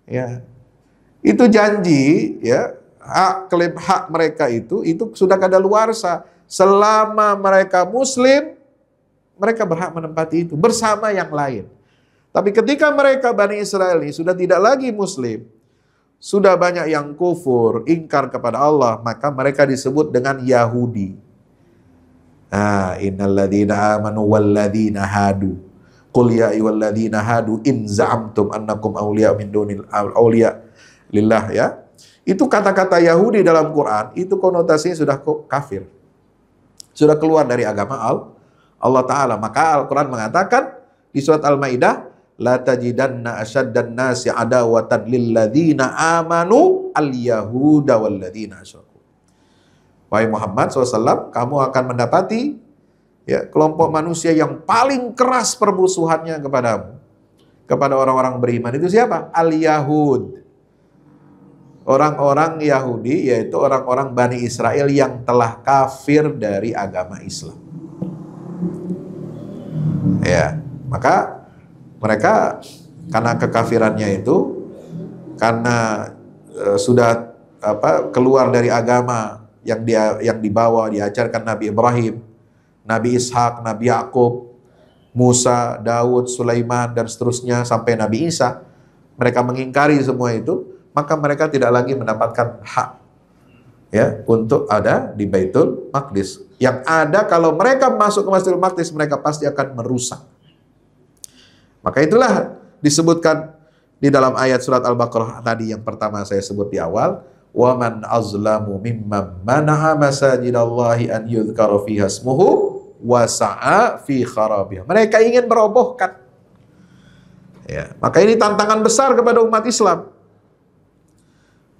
Ya, itu janji, ya, klaim hak mereka itu sudah kadaluarsa. Selama mereka Muslim, mereka berhak menempati itu bersama yang lain. Tapi ketika mereka Bani Israel ini sudah tidak lagi Muslim, sudah banyak yang kufur, ingkar kepada Allah, maka mereka disebut dengan Yahudi. Innalladzina amanu walladzina hadu. Qul ya ayyuhalladzina hadu in za'amtum annakum awliya min dunil awliya lillah, ya. Itu kata-kata Yahudi dalam Quran, itu konotasinya sudah kafir. Sudah keluar dari agama Allah Ta'ala. Maka Al-Quran mengatakan di surat Al-Maidah, la tajidanna asyaddan nasi adawatan lilladzina amanu al-yahuda walladzina asyraku. Wahai Muhammad SAW, kamu akan mendapati ya, kelompok manusia yang paling keras permusuhannya kepadamu, kepada orang-orang beriman. Itu siapa? Al-Yahud. Orang-orang Yahudi, yaitu orang-orang Bani Israel yang telah kafir dari agama Islam. Ya, maka mereka karena kekafirannya itu, karena sudah keluar dari agama yang dibawa, diajarkan Nabi Ibrahim, Nabi Ishak, Nabi Yakub, Musa, Daud, Sulaiman, dan seterusnya sampai Nabi Isa. Mereka mengingkari semua itu, maka mereka tidak lagi mendapatkan hak ya untuk ada di Baitul Maqdis. Yang ada, kalau mereka masuk ke Baitul Maqdis, mereka pasti akan merusak. Maka itulah disebutkan di dalam ayat surat Al-Baqarah tadi yang pertama saya sebut di awal, wa man azlamu mimman mana'a masajidallahi an yudhkara fiha ismuhu wa sa'a fi kharabiha. Mereka ingin merobohkan. Ya, maka ini tantangan besar kepada umat Islam.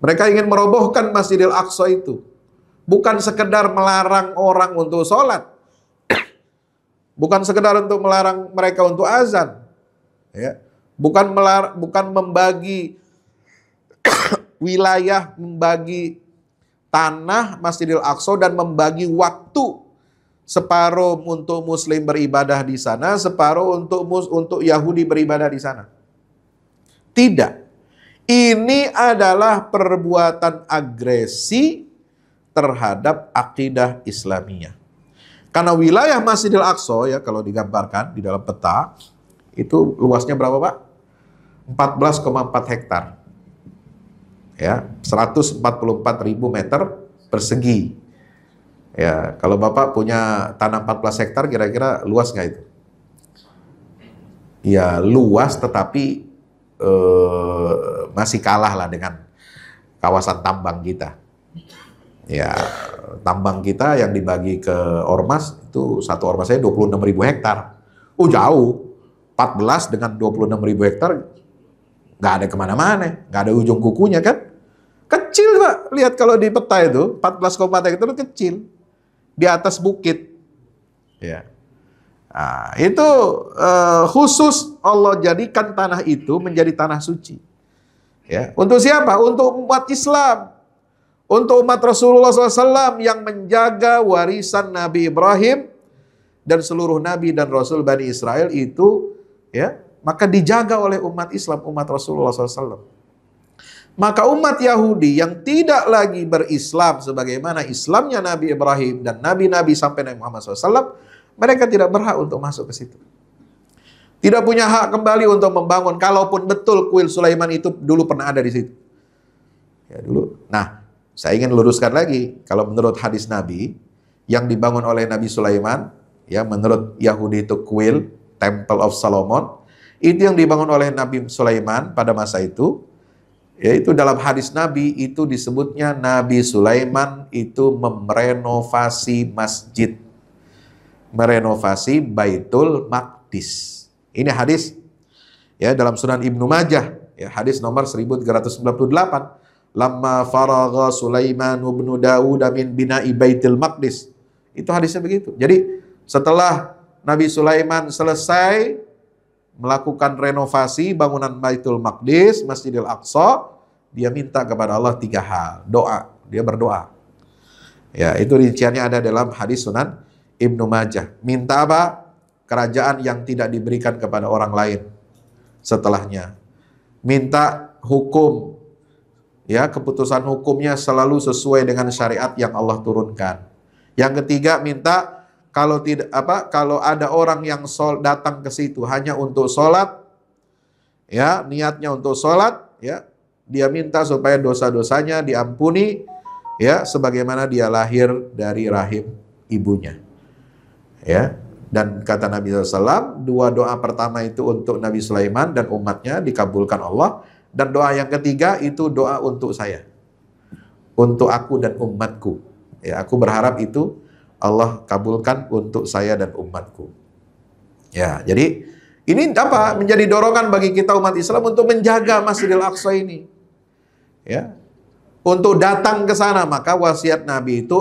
Mereka ingin merobohkan Masjidil Aqsa itu. Bukan sekedar melarang orang untuk sholat. Bukan sekedar untuk melarang mereka untuk azan. Ya. Bukan membagi wilayah, membagi tanah Masjidil Aqsa dan membagi waktu. Separuh untuk Muslim beribadah di sana, separuh untuk Yahudi beribadah di sana. Tidak. Ini adalah perbuatan agresi terhadap akidah Islamiyah. Karena wilayah Masjidil Aqsa, ya, kalau digambarkan di dalam peta, itu luasnya berapa, Pak? 14,4 hektar. Ya, 144.000 meter persegi. Ya, kalau Bapak punya tanah 14 hektar, kira-kira luas nggak itu? Ya, luas, tetapi masih kalah lah dengan kawasan tambang kita. Ya, tambang kita yang dibagi ke ormas, itu satu ormas saya 26.000 hektar. Oh, jauh. 14 dengan 26.000 hektar, nggak ada kemana-mana, nggak ada ujung kukunya kan? Kecil, Pak. Lihat kalau di peta itu, 14,4 hektar itu kecil. Di atas bukit. Ya. Nah, itu khusus Allah jadikan tanah itu menjadi tanah suci. Ya, untuk siapa? Untuk umat Islam, untuk umat Rasulullah SAW yang menjaga warisan Nabi Ibrahim dan seluruh Nabi dan Rasul Bani Israel itu, ya, maka dijaga oleh umat Islam, umat Rasulullah SAW. Maka umat Yahudi yang tidak lagi berislam sebagaimana Islamnya Nabi Ibrahim dan Nabi-Nabi sampai Nabi Muhammad SAW, mereka tidak berhak untuk masuk ke situ. Tidak punya hak kembali untuk membangun, kalaupun betul kuil Sulaiman itu dulu pernah ada di situ. Ya, dulu. Nah, saya ingin luruskan lagi, kalau menurut hadis Nabi, yang dibangun oleh Nabi Sulaiman, ya, menurut Yahudi itu kuil, Temple of Solomon, itu yang dibangun oleh Nabi Sulaiman pada masa itu, yaitu dalam hadis Nabi itu disebutnya Nabi Sulaiman itu merenovasi masjid, merenovasi Baitul Maqdis. Ini hadis ya dalam Sunan Ibnu Majah, ya, hadis nomor 1398. Lamma faragha Sulaiman ibnu Daud min bina'i Baitul Maqdis. Itu hadisnya begitu. Jadi setelah Nabi Sulaiman selesai melakukan renovasi bangunan Baitul Maqdis, Masjidil Aqsa, dia minta kepada Allah 3 hal. Doa, dia berdoa. Ya, itu rinciannya ada dalam hadis Sunan Ibnu Majah. Minta apa? Kerajaan yang tidak diberikan kepada orang lain setelahnya. Minta hukum, ya, keputusan hukumnya selalu sesuai dengan syariat yang Allah turunkan. Yang ketiga, minta kalau ada orang yang datang ke situ hanya untuk sholat, ya, niatnya untuk sholat, ya, dia minta supaya dosa-dosanya diampuni, ya, sebagaimana dia lahir dari rahim ibunya. Ya, dan kata Nabi SAW, dua doa pertama itu untuk Nabi Sulaiman dan umatnya dikabulkan Allah, dan doa yang ketiga itu doa untuk saya, untuk aku dan umatku. Ya, aku berharap itu Allah kabulkan untuk saya dan umatku. Ya, jadi ini apa? Menjadi dorongan bagi kita umat Islam untuk menjaga Masjidil Aqsa ini. Ya, untuk datang ke sana. Maka wasiat Nabi itu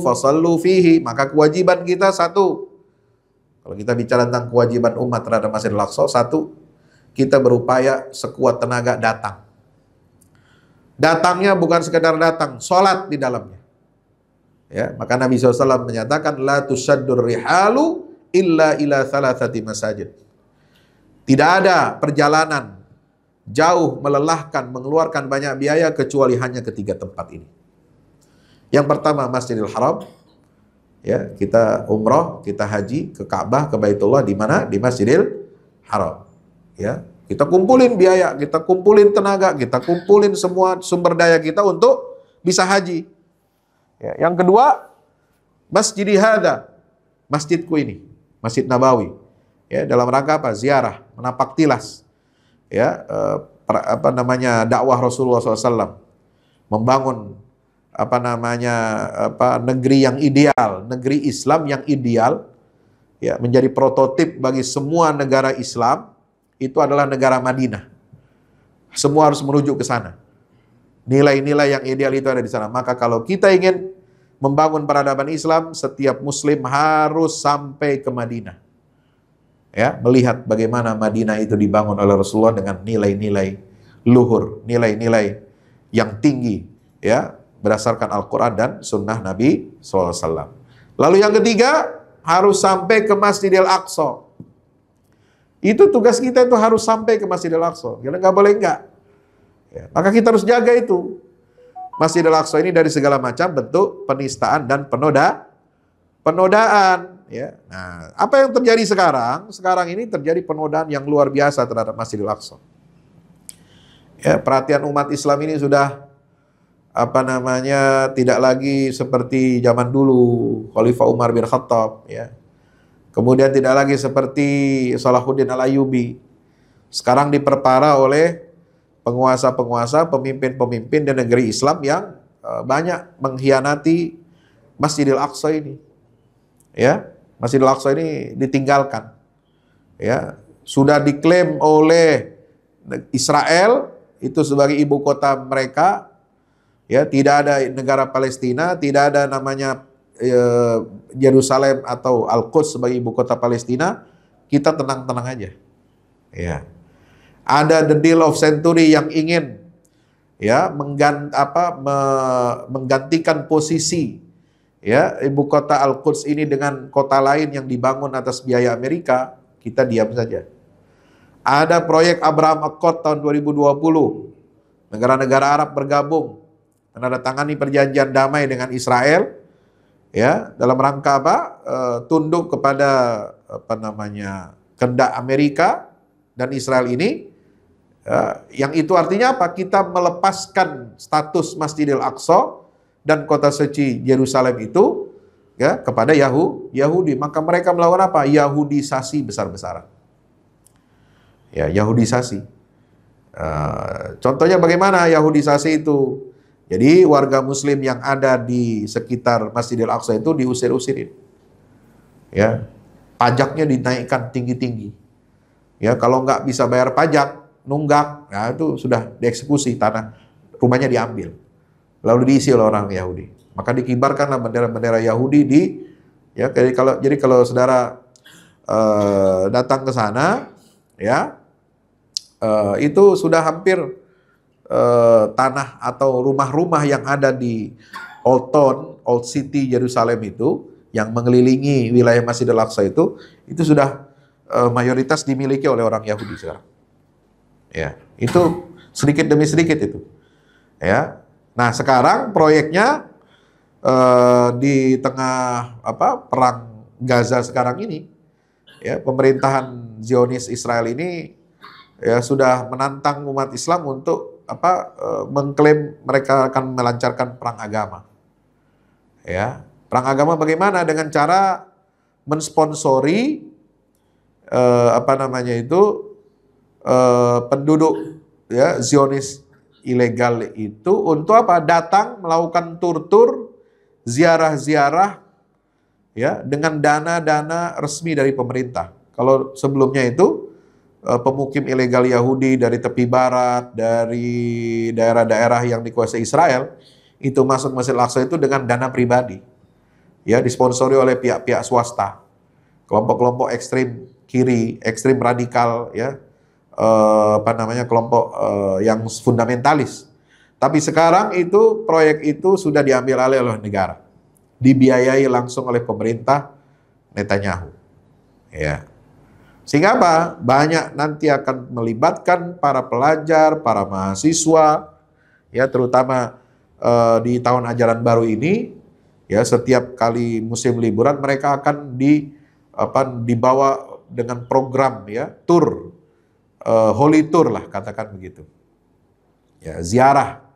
fasallu fihi, maka kewajiban kita satu. Kalau kita bicara tentang kewajiban umat terhadap Masjidil Aqsa, satu, kita berupaya sekuat tenaga datang. Datangnya bukan sekedar datang, sholat di dalamnya. Ya, maka Nabi SAW menyatakan la tusaddur rihalu illa ila thalathati masajid. Tidak ada perjalanan jauh, melelahkan, mengeluarkan banyak biaya kecuali hanya ketiga tempat ini. Yang pertama Masjidil Haram, ya, kita umroh, kita haji ke Ka'bah, ke Baitullah, di mana? Di Masjidil Haram. Ya, kita kumpulin biaya, kita kumpulin tenaga, kita kumpulin semua sumber daya kita untuk bisa haji. Ya, yang kedua, Masjidi Hadza, masjidku ini, Masjid Nabawi. Ya, dalam rangka apa? Ziarah, menapak tilas. Ya, dakwah Rasulullah SAW, membangun negeri yang ideal, negeri Islam yang ideal, ya, menjadi prototip bagi semua negara Islam. Itu adalah negara Madinah. Semua harus merujuk ke sana. Nilai-nilai yang ideal itu ada di sana. Maka kalau kita ingin membangun peradaban Islam, setiap Muslim harus sampai ke Madinah. Ya, melihat bagaimana Madinah itu dibangun oleh Rasulullah dengan nilai-nilai luhur, nilai-nilai yang tinggi, ya, berdasarkan Al-Quran dan Sunnah Nabi SAW. Lalu yang ketiga, harus sampai ke Masjidil Aqsa. Itu tugas kita, itu harus sampai ke Masjidil Aqsa. Kita nggak boleh nggak. Ya, maka kita harus jaga itu. Masjidil Aqsa ini dari segala macam bentuk penistaan dan penodaan. Ya. Nah, apa yang terjadi sekarang? Sekarang ini terjadi penodaan yang luar biasa terhadap Masjidil Aqsa. Ya, perhatian umat Islam ini sudah tidak lagi seperti zaman dulu Khalifah Umar bin Khattab, ya. Kemudian tidak lagi seperti Salahuddin Al-Ayyubi. Sekarang diperparah oleh penguasa-penguasa, pemimpin-pemimpin di negeri Islam yang banyak mengkhianati Masjidil Aqsa ini. Ya, Masjidil Aqsa ini ditinggalkan. Ya, sudah diklaim oleh Israel itu sebagai ibu kota mereka. Ya, tidak ada negara Palestina, tidak ada namanya Yerusalem atau Al-Quds sebagai ibu kota Palestina. Kita tenang-tenang aja. Ya. Ada the deal of century yang ingin, ya, menggantikan posisi, ya, ibu kota Al-Quds ini dengan kota lain yang dibangun atas biaya Amerika. Kita diam saja. Ada proyek Abraham Accord tahun 2020. Negara-negara Arab bergabung menandatangani perjanjian damai dengan Israel, ya, dalam rangka tunduk kepada kehendak Amerika dan Israel ini, yang itu artinya apa? Kita melepaskan status Masjidil Aqsa dan kota suci Yerusalem itu, ya, kepada Yahudi. Maka mereka melakukan apa? Yahudisasi besar-besaran. Ya, Yahudisasi. Contohnya bagaimana Yahudisasi itu? Jadi warga Muslim yang ada di sekitar Masjidil Aqsa itu diusir-usirin. Ya, pajaknya dinaikkan tinggi-tinggi. Ya, kalau nggak bisa bayar pajak, nunggak, nah itu sudah dieksekusi, tanah rumahnya diambil, lalu diisi oleh orang Yahudi. Maka dikibarkanlah bendera-bendera Yahudi jadi kalau saudara datang ke sana, ya, itu sudah hampir tanah atau rumah-rumah yang ada di Old Town, Old City Yerusalem itu, yang mengelilingi wilayah Masjidil Aqsa itu sudah mayoritas dimiliki oleh orang Yahudi sekarang. Ya, itu sedikit demi sedikit itu. Ya, nah sekarang proyeknya di tengah perang Gaza sekarang ini, ya, pemerintahan Zionis Israel ini, ya, sudah menantang umat Islam untuk mengklaim mereka akan melancarkan perang agama. Ya, perang agama bagaimana? Dengan cara mensponsori penduduk ya Zionis ilegal itu untuk apa? Datang melakukan tur-tur, ziarah-ziarah ya dengan dana-dana resmi dari pemerintah. Kalau sebelumnya itu pemukim ilegal Yahudi dari tepi barat, dari daerah-daerah yang dikuasai Israel, itu masuk Masjidil Aqsa itu dengan dana pribadi. Ya, disponsori oleh pihak-pihak swasta. Kelompok-kelompok ekstrim kiri, ekstrim radikal ya. Kelompok yang fundamentalis. Tapi sekarang itu proyek itu sudah diambil alih oleh negara. Dibiayai langsung oleh pemerintah Netanyahu. Ya. Sehingga apa? Banyak nanti akan melibatkan para pelajar, para mahasiswa, ya terutama di tahun ajaran baru ini, ya setiap kali musim liburan mereka akan dibawa dengan program ya tour, holy tour lah katakan begitu, ya ziarah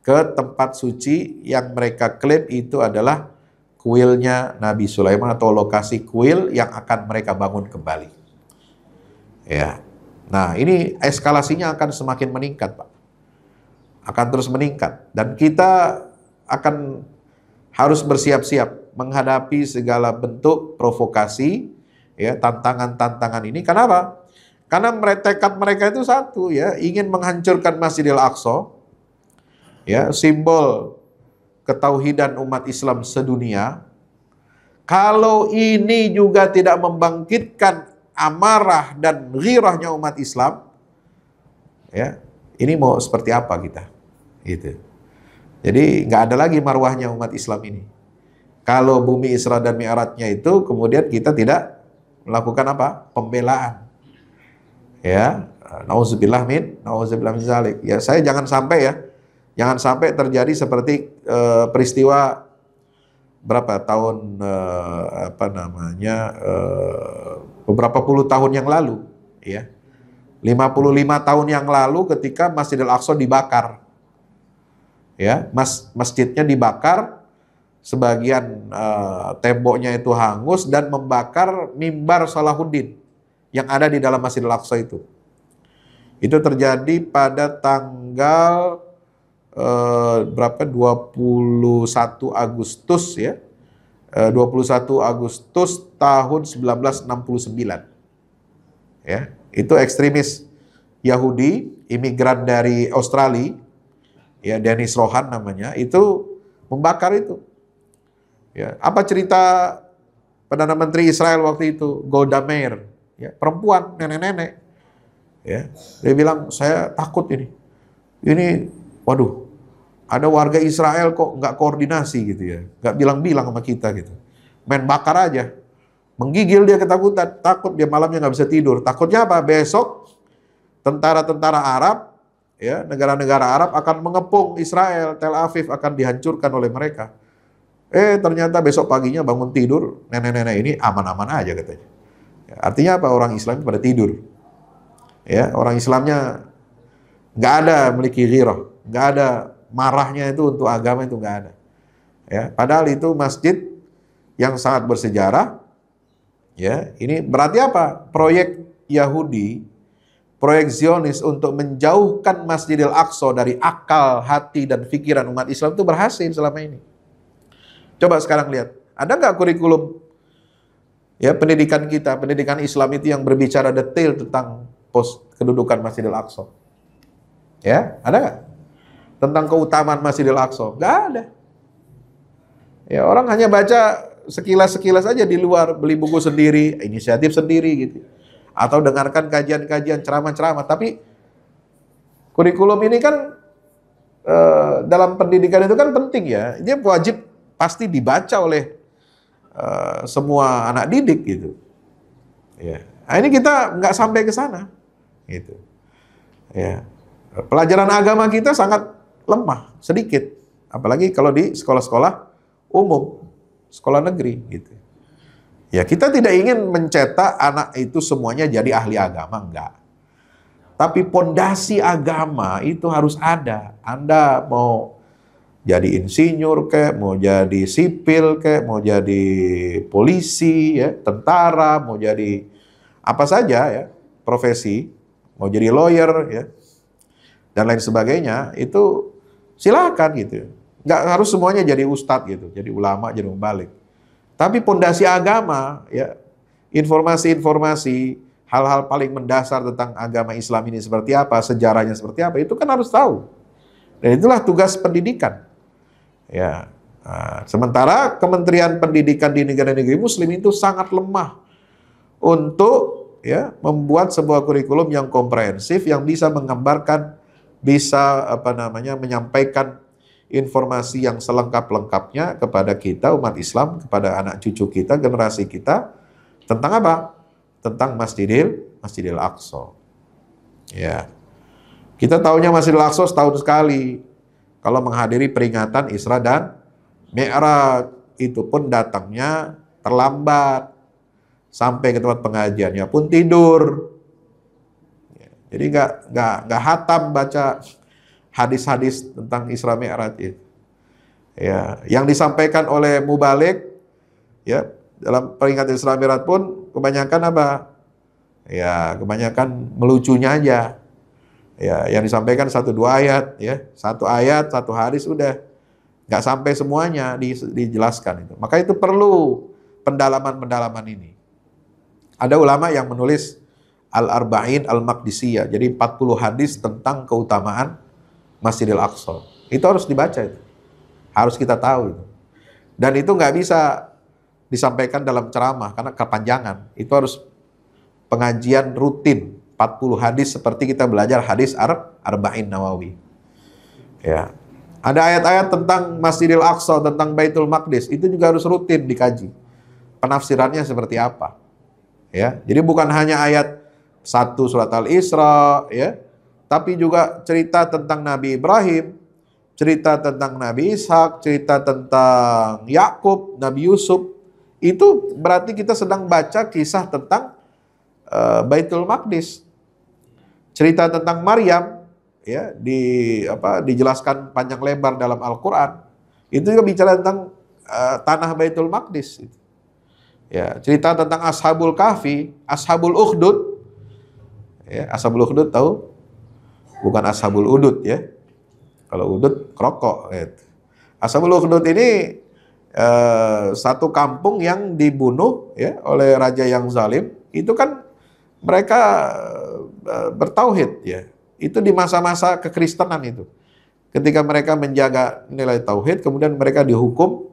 ke tempat suci yang mereka klaim itu adalah kuilnya Nabi Sulaiman atau lokasi kuil yang akan mereka bangun kembali. Ya, nah ini eskalasinya akan semakin meningkat, Pak. Akan terus meningkat dan kita akan harus bersiap-siap menghadapi segala bentuk provokasi ya, tantangan-tantangan ini. Kenapa? Karena tekad mereka itu satu ya, ingin menghancurkan Masjidil Aqsa ya, simbol ketauhidan umat Islam sedunia. Kalau ini juga tidak membangkitkan amarah dan ghirahnya umat Islam ya, ini mau seperti apa kita? Gitu. Jadi nggak ada lagi marwahnya umat Islam ini. Kalau bumi Isra dan Mi'rajnya itu kemudian kita tidak melakukan apa? Pembelaan. Ya, nauzubillah min zalik. Ya, saya jangan sampai terjadi seperti peristiwa berapa tahun beberapa puluh tahun yang lalu, ya. 55 tahun yang lalu ketika Masjidil Aqsa dibakar. Ya, masjidnya dibakar, sebagian temboknya itu hangus dan membakar mimbar Salahuddin yang ada di dalam Masjidil Aqsa itu. Itu terjadi pada tanggal 21 Agustus ya. 21 Agustus tahun 1969. Ya, itu ekstremis Yahudi, imigran dari Australia, ya Dennis Rohan namanya, itu membakar itu. Ya, apa cerita Perdana Menteri Israel waktu itu, Golda Meir, ya, perempuan, nenek-nenek. Ya, dia bilang, saya takut ini. Waduh, ada warga Israel kok nggak koordinasi gitu ya, nggak bilang-bilang sama kita gitu. Main bakar aja. Menggigil dia ketakutan, takut dia malamnya nggak bisa tidur. Takutnya apa? Besok tentara-tentara Arab, ya negara-negara Arab akan mengepung Israel, Tel Aviv akan dihancurkan oleh mereka. Ternyata besok paginya bangun tidur, nenek-nenek ini aman-aman aja katanya. Ya, artinya apa? Orang Islam pada tidur. Ya, orang Islamnya nggak ada memiliki ghirah, nggak ada marahnya itu untuk agama itu nggak ada. Ya, padahal itu masjid yang sangat bersejarah. Ya, ini berarti apa? Proyek Yahudi, proyek Zionis untuk menjauhkan Masjidil Aqsa dari akal, hati, dan pikiran umat Islam itu berhasil selama ini. Coba sekarang lihat, ada nggak kurikulum ya pendidikan kita, pendidikan Islam itu yang berbicara detail tentang kedudukan Masjidil Aqsa? Ya, ada nggak? Tentang keutamaan Masjidil Aqsa? Nggak ada. Ya, orang hanya baca sekilas-sekilas aja di luar, beli buku sendiri, inisiatif sendiri gitu. Atau dengarkan kajian-kajian, ceramah-ceramah. Tapi kurikulum ini kan dalam pendidikan itu kan penting ya. Dia wajib pasti dibaca oleh semua anak didik gitu. Ya. Nah, ini kita nggak sampai ke sana. Gitu. Ya. Pelajaran agama kita sangat lemah, sedikit. Apalagi kalau di sekolah-sekolah umum, sekolah negeri gitu. Ya, kita tidak ingin mencetak anak itu semuanya jadi ahli agama, enggak. Tapi pondasi agama itu harus ada. Anda mau jadi insinyur kek, mau jadi sipil kek, mau jadi polisi ya, tentara, mau jadi apa saja ya, profesi, mau jadi lawyer ya, dan lain sebagainya, itu silakan gitu. Nggak harus semuanya jadi ustadz gitu, jadi ulama, jadi mubalik. Tapi pondasi agama ya, informasi-informasi, hal-hal paling mendasar tentang agama Islam ini seperti apa, sejarahnya seperti apa, itu kan harus tahu. Dan itulah tugas pendidikan. Ya. Nah, sementara Kementerian Pendidikan di negara-negara Muslim itu sangat lemah untuk ya membuat sebuah kurikulum yang komprehensif yang bisa menggambarkan, bisa menyampaikan informasi yang selengkap-lengkapnya kepada kita umat Islam, kepada anak cucu kita, generasi kita, tentang apa? Tentang Masjidil Aqsa. Ya. Kita tahunya Masjidil Aqsa setahun sekali. Kalau menghadiri peringatan Isra dan Mi'raj, itu pun datangnya terlambat. Sampai ke tempat pengajiannya pun tidur. Jadi nggak hatam baca hadis-hadis tentang Isra Mi'raj itu. Ya, yang disampaikan oleh mubalik ya dalam peringatan Isra Mi'raj pun kebanyakan apa? Ya, kebanyakan melucunya aja. Ya, yang disampaikan 1-2 ayat ya. 1 ayat, 1 hadis udah nggak sampai semuanya dijelaskan itu. Maka itu perlu pendalaman-pendalaman ini. Ada ulama yang menulis Al-Arba'in Al-Maqdisiyah. Jadi 40 hadis tentang keutamaan Masjidil Aqsa. Itu harus dibaca itu. Harus kita tahu itu. Dan itu nggak bisa disampaikan dalam ceramah karena kepanjangan. Itu harus pengajian rutin 40 hadis seperti kita belajar hadis Arba'in Nawawi. Ya. Ada ayat-ayat tentang Masjidil Aqsa, tentang Baitul Maqdis, itu juga harus rutin dikaji. Penafsirannya seperti apa? Ya. Jadi bukan hanya ayat 1 surat Al-Isra ya, tapi juga cerita tentang Nabi Ibrahim, cerita tentang Nabi Ishak, cerita tentang Yakub, Nabi Yusuf. Itu berarti kita sedang baca kisah tentang Baitul Maqdis. Cerita tentang Maryam ya dijelaskan panjang lebar dalam Al-Qur'an. Itu juga bicara tentang tanah Baitul Maqdis. Ya, cerita tentang Ashabul Kahfi, Ashabul Ukhdud. Ya, Ashabul Ukhdud tahu? Bukan Ashabul Udud ya. Kalau Udud kerokok gitu. Ashabul Ukhdud ini satu kampung yang dibunuh ya oleh raja yang zalim. Itu kan mereka bertauhid ya. Itu di masa-masa kekristenan itu. Ketika mereka menjaga nilai tauhid, kemudian mereka dihukum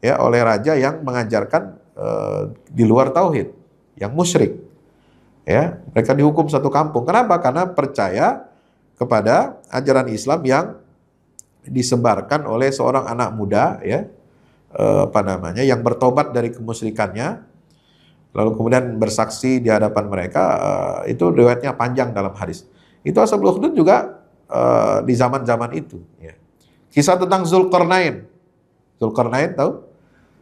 ya oleh raja yang mengajarkan di luar tauhid, yang musyrik. Ya, mereka dihukum satu kampung. Kenapa? Karena percaya kepada ajaran Islam yang disebarkan oleh seorang anak muda ya, yang bertobat dari kemusyrikannya, lalu kemudian bersaksi di hadapan mereka. Itu riwayatnya panjang dalam hadis. Itu Ashabul Ukhdud juga di zaman-zaman itu. Ya. Kisah tentang Zulkarnain. Zulkarnain tahu?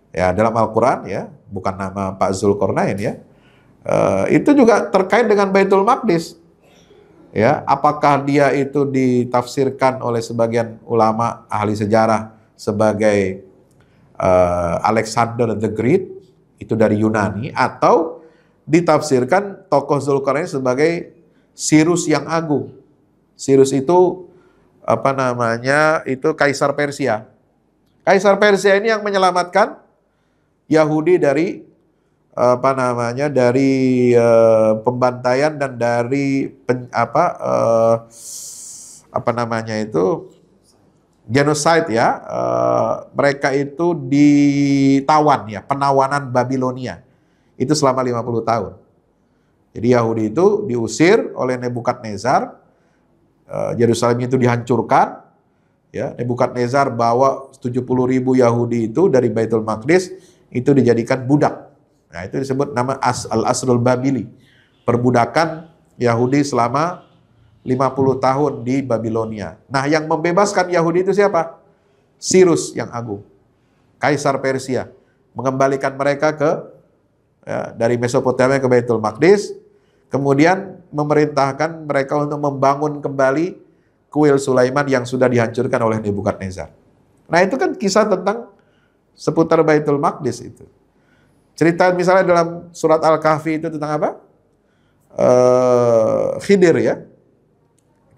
Ya, dalam Al-Quran ya, bukan nama Pak Zulkarnain ya. Itu juga terkait dengan Baitul Maqdis. Ya, apakah dia itu ditafsirkan oleh sebagian ulama ahli sejarah sebagai Alexander the Great, itu dari Yunani, atau ditafsirkan tokoh Zulkarnain sebagai Cyrus yang agung. Cyrus itu itu kaisar Persia. Kaisar Persia ini yang menyelamatkan Yahudi dari pembantaian dan dari genocide ya. Mereka itu ditawan ya, penawanan Babilonia. Itu selama 50 tahun. Jadi Yahudi itu diusir oleh Nebukadnezar. Yerusalem itu dihancurkan. Ya, Nebukadnezar bawa 70.000 Yahudi itu dari Baitul Maqdis itu dijadikan budak. Nah, itu disebut nama Al-Asrul Babili. Perbudakan Yahudi selama 50 tahun di Babilonia. Nah, yang membebaskan Yahudi itu siapa? Cyrus yang agung. Kaisar Persia. Mengembalikan mereka dari Mesopotamia ke Baitul Maqdis. Kemudian memerintahkan mereka untuk membangun kembali kuil Sulaiman yang sudah dihancurkan oleh Nebukadnezar. Nah itu kan kisah tentang seputar Baitul Maqdis itu. Cerita misalnya dalam surat Al-Kahfi itu tentang apa? Khidir ya.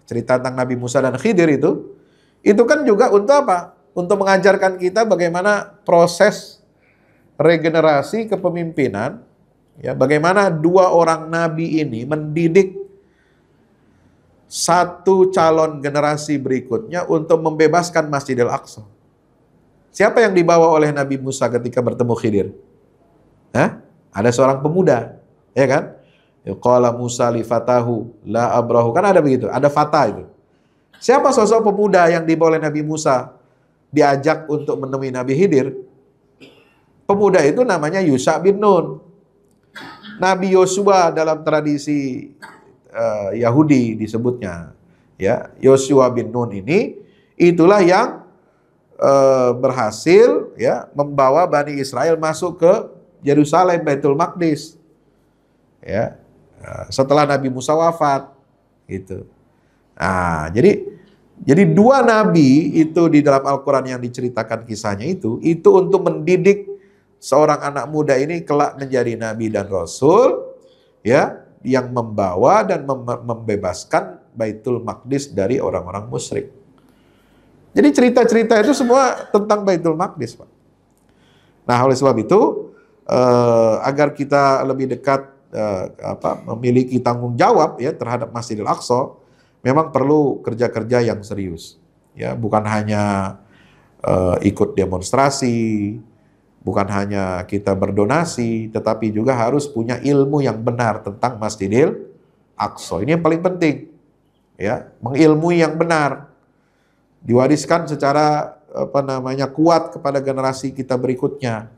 Cerita tentang Nabi Musa dan Khidir itu kan juga untuk apa? Untuk mengajarkan kita bagaimana proses regenerasi kepemimpinan, ya, bagaimana dua orang nabi ini mendidik satu calon generasi berikutnya untuk membebaskan Masjidil Aqsa. Siapa yang dibawa oleh Nabi Musa ketika bertemu Khidir? Hah? Ada seorang pemuda, ya kan? Qala Musa li fatahu la abrahu. Kan ada begitu, ada fata itu. Siapa sosok pemuda yang dibawa oleh Nabi Musa diajak untuk menemui Nabi Khidir? Pemuda itu namanya Yusha bin Nun. Nabi Yosua dalam tradisi Yahudi disebutnya, ya, Yosua bin Nun ini itulah yang berhasil, ya, membawa Bani Israel masuk ke Yerusalem, Baitul Maqdis, ya, setelah Nabi Musa wafat, gitu. Nah, jadi dua nabi itu di dalam Al-Quran yang diceritakan kisahnya itu untuk mendidik seorang anak muda ini kelak menjadi nabi dan rasul, ya, yang membawa dan membebaskan Baitul Maqdis dari orang-orang musyrik. Jadi cerita-cerita itu semua tentang Baitul Maqdis, Pak. Nah, oleh sebab itu, agar kita lebih dekat, memiliki tanggung jawab, ya, terhadap Masjidil Aqsa, memang perlu kerja-kerja yang serius. Ya, bukan hanya ikut demonstrasi, bukan hanya kita berdonasi, tetapi juga harus punya ilmu yang benar tentang Masjidil Aqsa. Ini yang paling penting, ya, mengilmui yang benar, diwariskan secara kuat kepada generasi kita berikutnya,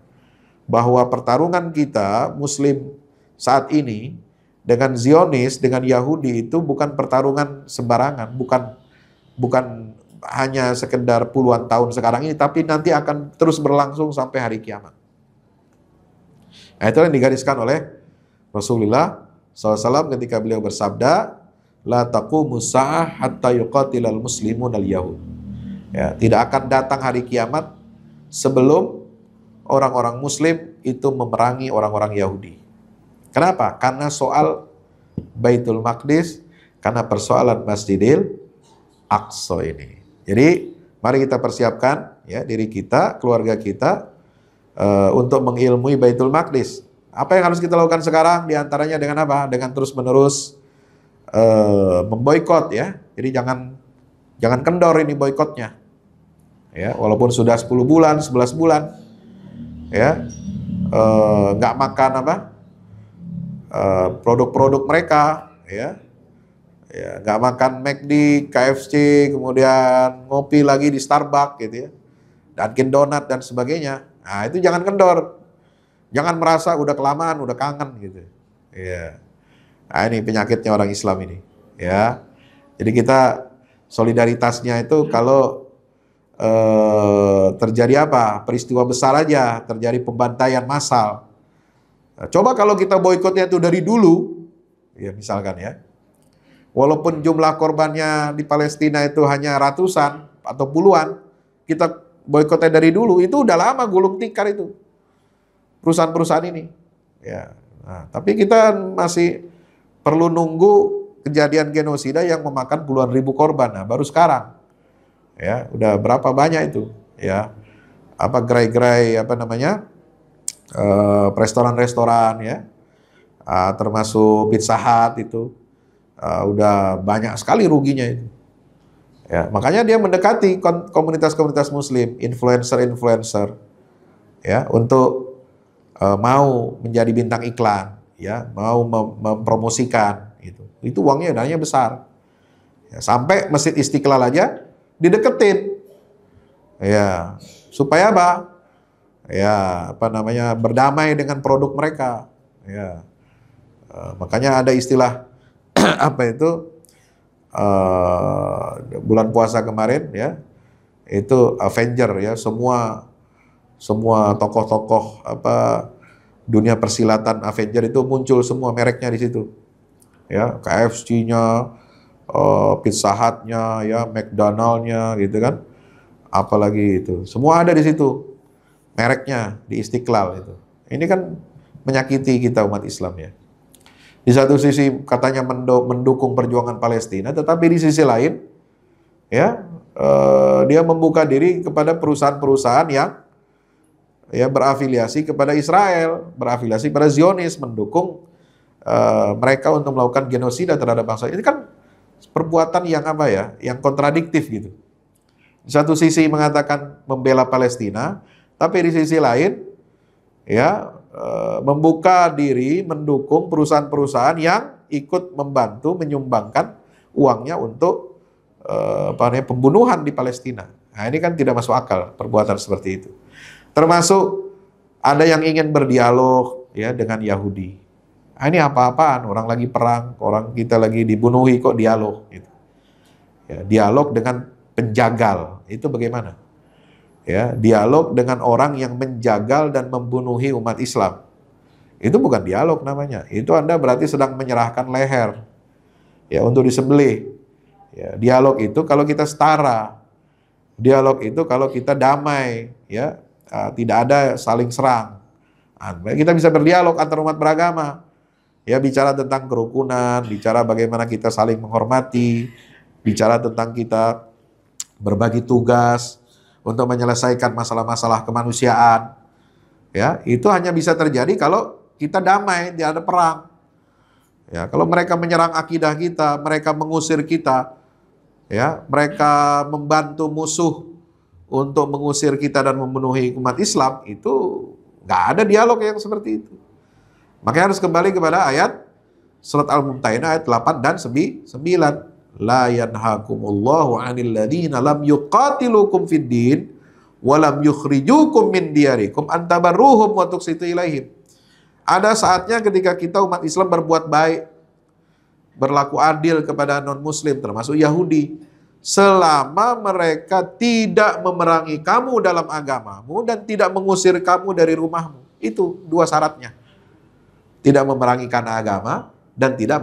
bahwa pertarungan kita Muslim saat ini dengan Zionis, dengan Yahudi itu bukan pertarungan sembarangan, bukan hanya sekedar puluhan tahun sekarang ini, tapi nanti akan terus berlangsung sampai hari kiamat. Nah, itu yang digariskan oleh Rasulullah SAW ketika beliau bersabda, la taqumu sa'ah hatta yuqatilal muslimun al-yahud. Ya, tidak akan datang hari kiamat sebelum orang-orang muslim itu memerangi orang-orang Yahudi. Kenapa? Karena soal Baitul Maqdis, karena persoalan Masjidil Aqsa ini. Jadi mari kita persiapkan, ya, diri kita, keluarga kita untuk mengilmui Baitul Maqdis. Apa yang harus kita lakukan sekarang? Di antaranya dengan apa? Dengan terus-menerus memboikot, ya. Jadi jangan kendor ini boikotnya. Ya, walaupun sudah 10 bulan, 11 bulan, ya, nggak makan produk-produk mereka, ya. Ya, nggak makan McD, KFC, kemudian ngopi lagi di Starbucks gitu, ya, Dunkin Donat dan sebagainya. Nah, itu jangan kendor, jangan merasa udah kelamaan, udah kangen gitu. Ya, nah, ini penyakitnya orang Islam ini, ya. Jadi kita solidaritasnya itu kalau terjadi peristiwa besar aja, terjadi pembantaian massal. Nah, coba kalau kita boikotnya itu dari dulu, ya misalkan, ya. Walaupun jumlah korbannya di Palestina itu hanya ratusan atau puluhan, kita boikotnya dari dulu, itu udah lama gulung tikar itu perusahaan-perusahaan ini. Ya, nah, tapi kita masih perlu nunggu kejadian genosida yang memakan puluhan ribu korban. Nah, baru sekarang, ya, udah berapa banyak itu, ya, gerai-gerai restoran-restoran, ya, termasuk Pizza Hut itu. Udah banyak sekali ruginya itu. Ya, makanya dia mendekati komunitas-komunitas muslim, influencer-influencer, ya, untuk mau menjadi bintang iklan, ya, mau mempromosikan itu. Itu uangnya dananya besar. Ya, sampai Masjid Istiqlal aja dideketin. Ya, supaya apa? Ya, berdamai dengan produk mereka. Ya. Makanya ada istilah bulan puasa kemarin, ya, itu Avenger, ya, semua tokoh-tokoh dunia persilatan Avenger itu muncul semua mereknya di situ. ya, KFC-nya, Pizza Hut-nya, ya, McDonald-nya, gitu kan. Apalagi itu, semua ada di situ, mereknya di Istiqlal itu. Ini kan menyakiti kita umat Islam ya. Di satu sisi katanya mendukung perjuangan Palestina, tetapi di sisi lain, ya, dia membuka diri kepada perusahaan-perusahaan yang ya berafiliasi kepada Israel, berafiliasi pada Zionis, mendukung mereka untuk melakukan genosida terhadap bangsa. Ini kan perbuatan yang apa ya, yang kontradiktif gitu. Di satu sisi mengatakan membela Palestina, tapi di sisi lain, ya, membuka diri mendukung perusahaan-perusahaan yang ikut membantu menyumbangkan uangnya untuk pembunuhan di Palestina. Nah, ini kan tidak masuk akal perbuatan seperti itu. Termasuk ada yang ingin berdialog ya dengan Yahudi. Nah, ini apa-apaan, orang lagi perang, orang kita lagi dibunuhi kok dialog gitu. Ya, dialog dengan penjagal itu bagaimana? Ya, dialog dengan orang yang menjagal dan membunuhi umat Islam. Itu bukan dialog namanya. Itu Anda berarti sedang menyerahkan leher ya untuk disembelih. Ya, dialog itu kalau kita setara. Dialog itu kalau kita damai, ya, tidak ada saling serang. Kita bisa berdialog antar umat beragama. Ya, bicara tentang kerukunan, bicara bagaimana kita saling menghormati, bicara tentang kita berbagi tugas untuk menyelesaikan masalah-masalah kemanusiaan. Ya, itu hanya bisa terjadi kalau kita damai, tidak ada perang. Ya, kalau mereka menyerang akidah kita, mereka mengusir kita, ya, mereka membantu musuh untuk mengusir kita dan membunuhi umat Islam, itu nggak ada dialog yang seperti itu. Makanya harus kembali kepada ayat surat Al-Mumtahinah ayat 8 dan 9. La yanhakumullahu 'anil ladzina lam yuqatilukum fid din wa lam yukhrijukum min diyarikum an tabarruhum wa tuqsitu ilaihim. Ada saatnya ketika kita umat Islam berbuat baik, berlaku adil kepada non-muslim termasuk Yahudi, selama mereka tidak memerangi kamu dalam agamamu dan tidak mengusir kamu dari rumahmu. Itu dua syaratnya. Tidak memerangi karena agama dan tidak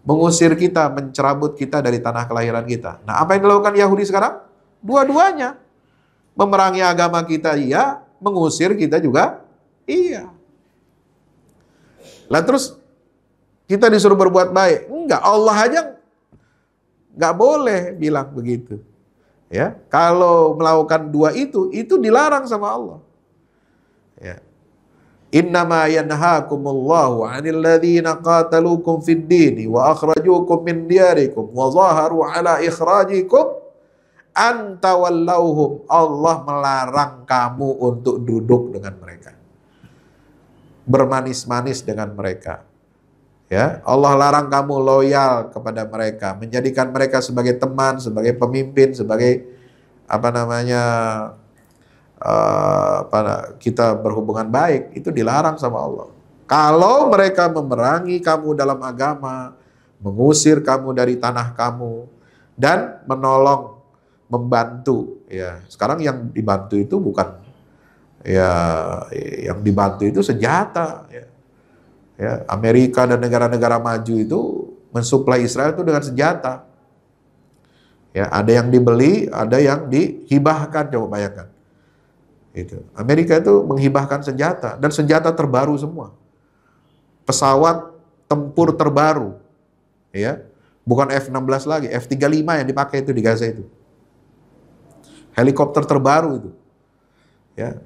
mengusir kita, mencerabut kita dari tanah kelahiran kita. Nah, apa yang dilakukan Yahudi sekarang? Dua-duanya. Memerangi agama kita iya, mengusir kita juga iya. Lah terus kita disuruh berbuat baik. Enggak, Allah aja nggak boleh bilang begitu. Ya, kalau melakukan dua itu dilarang sama Allah. Ya. Innama yanhaakumullahu 'anil ladzina qataluukum fid dini wa akhrajuukum min diyarikum wa zaharu 'ala ikhrajikum an tawallauhum. Allah melarang kamu untuk duduk dengan mereka, bermanis-manis dengan mereka. Ya, Allah larang kamu loyal kepada mereka, menjadikan mereka sebagai teman, sebagai pemimpin, sebagai kita berhubungan baik. Itu dilarang sama Allah. Kalau mereka memerangi kamu dalam agama, mengusir kamu dari tanah kamu, dan menolong, membantu. Ya, sekarang yang dibantu itu bukan, ya, yang dibantu itu senjata. Ya, Amerika dan negara-negara maju itu mensuplai Israel itu dengan senjata. Ya, ada yang dibeli, ada yang dihibahkan. Coba bayangkan. Itu. Amerika itu menghibahkan senjata, dan senjata terbaru semua. Pesawat tempur terbaru. Ya. Bukan F-16 lagi, F-35 yang dipakai itu di Gaza itu. Helikopter terbaru itu. Ya,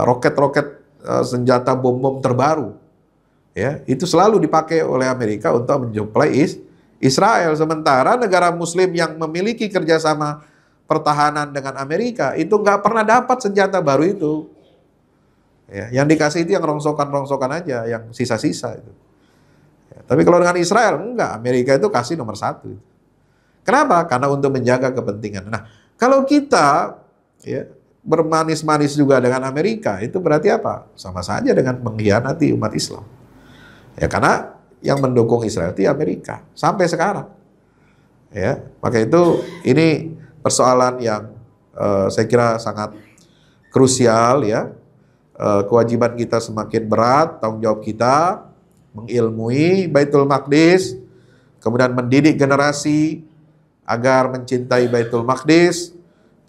roket-roket senjata bom-bom terbaru. Ya, itu selalu dipakai oleh Amerika untuk mensuplai Israel. Sementara negara Muslim yang memiliki kerjasama pertahanan dengan Amerika itu nggak pernah dapat senjata baru itu. Ya, yang dikasih itu yang rongsokan-rongsokan aja, yang sisa-sisa itu. Ya, tapi kalau dengan Israel enggak, Amerika itu kasih nomor 1. Kenapa? Karena untuk menjaga kepentingan. Nah, kalau kita ya bermanis-manis juga dengan Amerika, itu berarti apa? Sama saja dengan mengkhianati umat Islam. Ya, karena yang mendukung Israel itu Amerika sampai sekarang. Ya, maka itu ini persoalan yang saya kira sangat krusial ya. Kewajiban kita semakin berat, tanggung jawab kita mengilmui Baitul Maqdis, kemudian mendidik generasi agar mencintai Baitul Maqdis,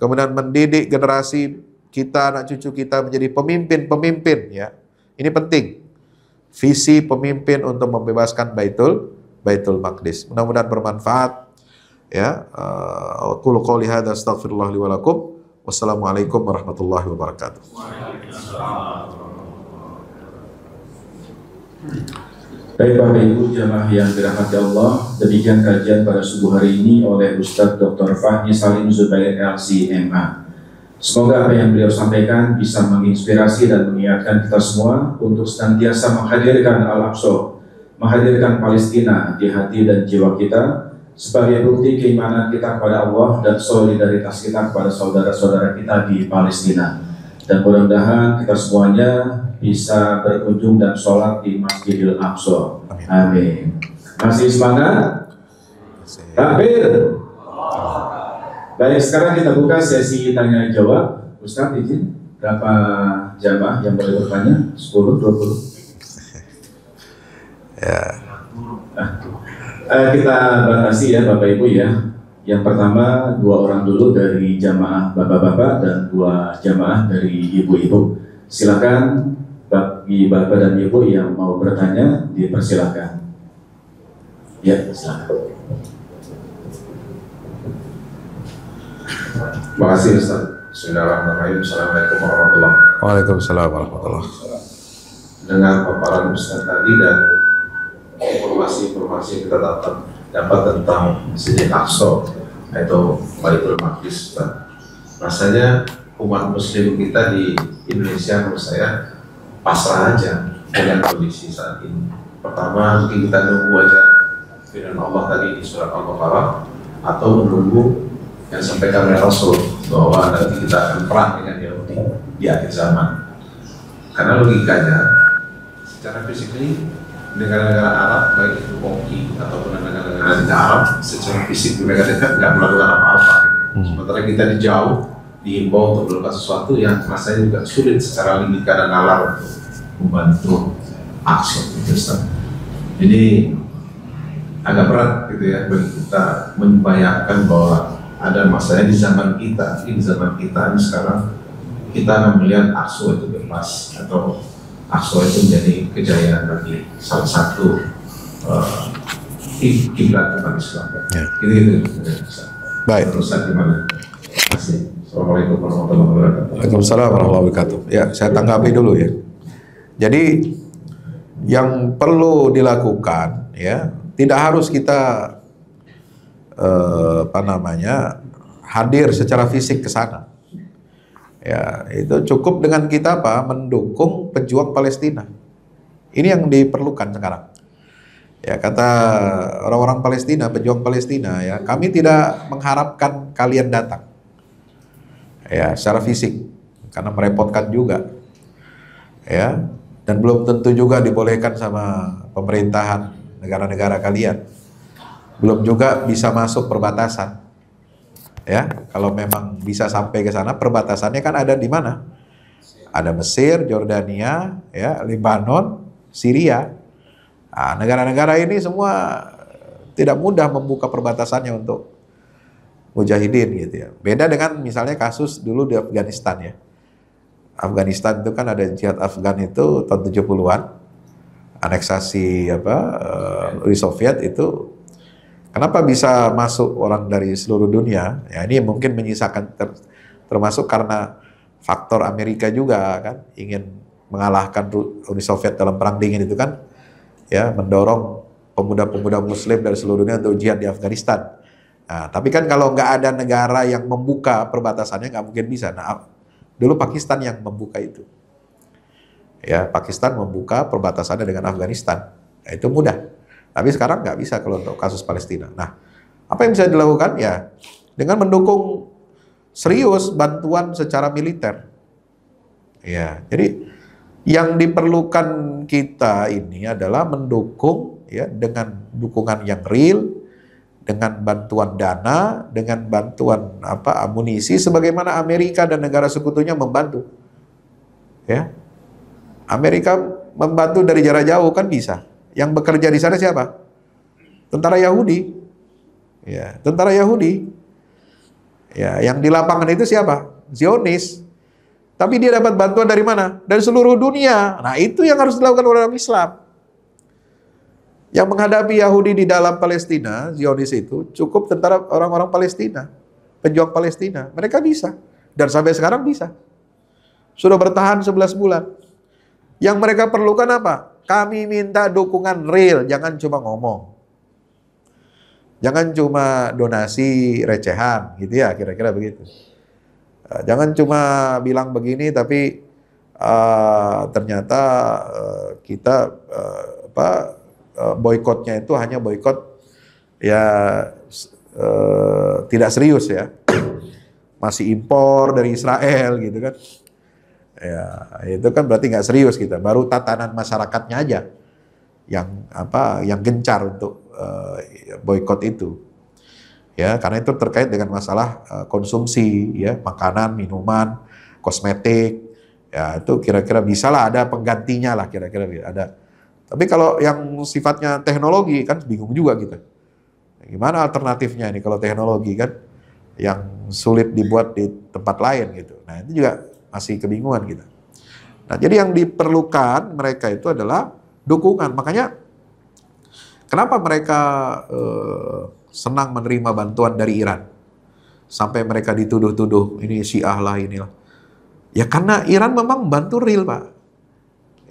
kemudian mendidik generasi kita, anak cucu kita menjadi pemimpin-pemimpin, ya. Ini penting. Visi pemimpin untuk membebaskan Baitul Maqdis. Mudah-mudahan bermanfaat, ya. Qul qouli hadza astaghfirullah li wa lakum. Wassalamualaikum warahmatullahi wabarakatuh. Baik Bapak Ibu jamaah yang dirahmati Allah, demikian kajian pada subuh hari ini oleh Ustadz Dr. Fahmi Salim Zubair LC.MA. Semoga apa yang beliau sampaikan bisa menginspirasi dan mengingatkan kita semua untuk senantiasa menghadirkan Al-Aqsa, menghadirkan Palestina di hati dan jiwa kita sebagai bukti keimanan kita kepada Allah dan solidaritas kita kepada saudara-saudara kita di Palestina. Dan mudah-mudahan kita semuanya bisa berkunjung dan sholat di Masjidil Aqsa. Amin. Masih semangat? Takbir. Baik, sekarang kita buka sesi tanya jawab. Ustaz izin, berapa jamaah yang boleh bertanya? 10, 20? Ya. Kita batasi ya Bapak Ibu ya. Yang pertama 2 orang dulu dari jamaah bapak-bapak dan 2 jamaah dari ibu-ibu. Silakan bagi bapak dan ibu yang mau bertanya dipersilakan. Ya, silakan. Terima kasih Ustaz. Bismillahirrahmanirrahim. Assalamualaikum warahmatullahi wabarakatuh. Waalaikumsalam warahmatullahi wabarakatuh. Dengan paparan Ustaz tadi dan informasi-informasi yang kita dapat tentang Masjidil Aqsa atau Baitul Maqdis, rasanya umat Muslim kita di Indonesia menurut saya pasrah aja dengan kondisi saat ini. Pertama mungkin kita nunggu aja firman Allah tadi di surat Al-Baqarah, atau menunggu yang sampaikan oleh Rasul bahwa nanti kita akan perang dengan Yahudi di akhir zaman. Karena logikanya secara fisik ini negara-negara Arab, baik itu Oki ataupun negara-negara Arab, secara fisik mereka dekat nggak melakukan apa-apa. Sementara kita di jauh diimbau untuk melakukan sesuatu yang rasanya juga sulit secara logika dan nalar untuk membantu Aqsa itu. Jadi agak berat gitu ya bagi kita membayangkan bahwa ada masanya di zaman kita, ini sekarang kita akan melihat Aqsa itu bebas atau Aqsa itu menjadi kejayaan bagi salah satu kiblat umat Islam. Ya. Gitu. Baik. Terus gimana? Terima kasih. Assalamualaikum warahmatullahi wabarakatuh. Waalaikumsalam warahmatullahi wabarakatuh. Ya, saya tanggapi dulu ya. Jadi yang perlu dilakukan ya, tidak harus kita hadir secara fisik ke sana. Ya, itu cukup dengan kita mendukung pejuang Palestina. Ini yang diperlukan sekarang. Ya, kata orang-orang Palestina, pejuang Palestina, ya, kami tidak mengharapkan kalian datang. Ya, secara fisik, karena merepotkan juga. Ya, dan belum tentu juga dibolehkan sama pemerintahan negara-negara kalian. Belum juga bisa masuk perbatasan. Ya, kalau memang bisa sampai ke sana, perbatasannya kan ada di mana? Ada Mesir, Jordania, ya, Lebanon, Syria. Nah, negara-negara ini semua tidak mudah membuka perbatasannya untuk mujahidin gitu ya. Beda dengan misalnya kasus dulu di Afghanistan ya. Afghanistan itu kan ada jihad Afgan itu tahun 70-an. Aneksasi Uni Soviet itu. Kenapa bisa masuk orang dari seluruh dunia? Ya, ini mungkin menyisakan termasuk karena faktor Amerika juga kan ingin mengalahkan Uni Soviet dalam perang dingin itu kan, ya, mendorong pemuda-pemuda Muslim dari seluruh dunia untuk jihad di Afghanistan. Nah, tapi kan kalau nggak ada negara yang membuka perbatasannya nggak mungkin bisa. Nah, dulu Pakistan yang membuka itu. Ya, Pakistan membuka perbatasannya dengan Afghanistan. Nah, itu mudah. Tapi sekarang nggak bisa kalau untuk kasus Palestina. Nah, apa yang bisa dilakukan? Ya, dengan mendukung serius bantuan secara militer. Ya, jadi yang diperlukan kita ini adalah mendukung ya dengan dukungan yang real, dengan bantuan dana, dengan bantuan amunisi, sebagaimana Amerika dan negara sekutunya membantu. Ya, Amerika membantu dari jarak jauh kan bisa. Yang bekerja di sana siapa? Tentara Yahudi. Ya, tentara Yahudi. Ya, yang di lapangan itu siapa? Zionis. Tapi dia dapat bantuan dari mana? Dari seluruh dunia. Nah, itu yang harus dilakukan oleh orang Islam. Yang menghadapi Yahudi di dalam Palestina, Zionis itu cukup tentara orang-orang Palestina, pejuang Palestina. Mereka bisa. Dan sampai sekarang bisa. Sudah bertahan 11 bulan. Yang mereka perlukan apa? Kami minta dukungan real, jangan cuma ngomong. Jangan cuma donasi recehan, gitu ya, kira-kira begitu. Jangan cuma bilang begini, tapi ternyata kita boikotnya itu hanya boikot ya tidak serius ya, masih impor dari Israel gitu kan. Ya, itu kan berarti nggak serius kita. Baru tatanan masyarakatnya aja yang gencar untuk boikot itu. Ya, karena itu terkait dengan masalah konsumsi ya, makanan, minuman, kosmetik. Ya, itu kira-kira bisalah ada penggantinya lah kira-kira ada. Tapi kalau yang sifatnya teknologi kan bingung juga kita. Gimana alternatifnya ini kalau teknologi kan yang sulit dibuat di tempat lain gitu. Nah, itu juga masih kebingungan kita. Nah, jadi yang diperlukan mereka itu adalah dukungan. Makanya kenapa mereka senang menerima bantuan dari Iran? Sampai mereka dituduh-tuduh ini Syiah lah inilah. Ya karena Iran memang bantu real, Pak.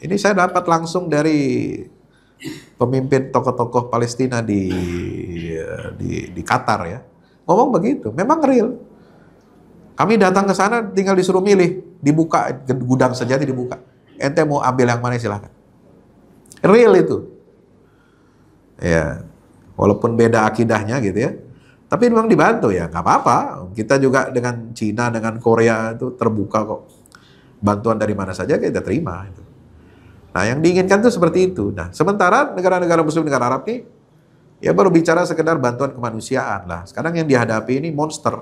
Ini saya dapat langsung dari pemimpin tokoh-tokoh Palestina di Qatar ya. Ngomong begitu, memang real. Kami datang ke sana tinggal disuruh milih, dibuka gudang senjata dibuka. Ente mau ambil yang mana silahkan. Real itu. Ya, walaupun beda akidahnya gitu ya. Tapi memang dibantu ya, nggak apa-apa. Kita juga dengan Cina, dengan Korea itu terbuka kok. Bantuan dari mana saja kita terima. Itu. Nah, yang diinginkan itu seperti itu. Nah, sementara negara-negara Muslim, negara Arab ini, ya baru bicara sekedar bantuan kemanusiaan lah. Sekarang yang dihadapi ini monster.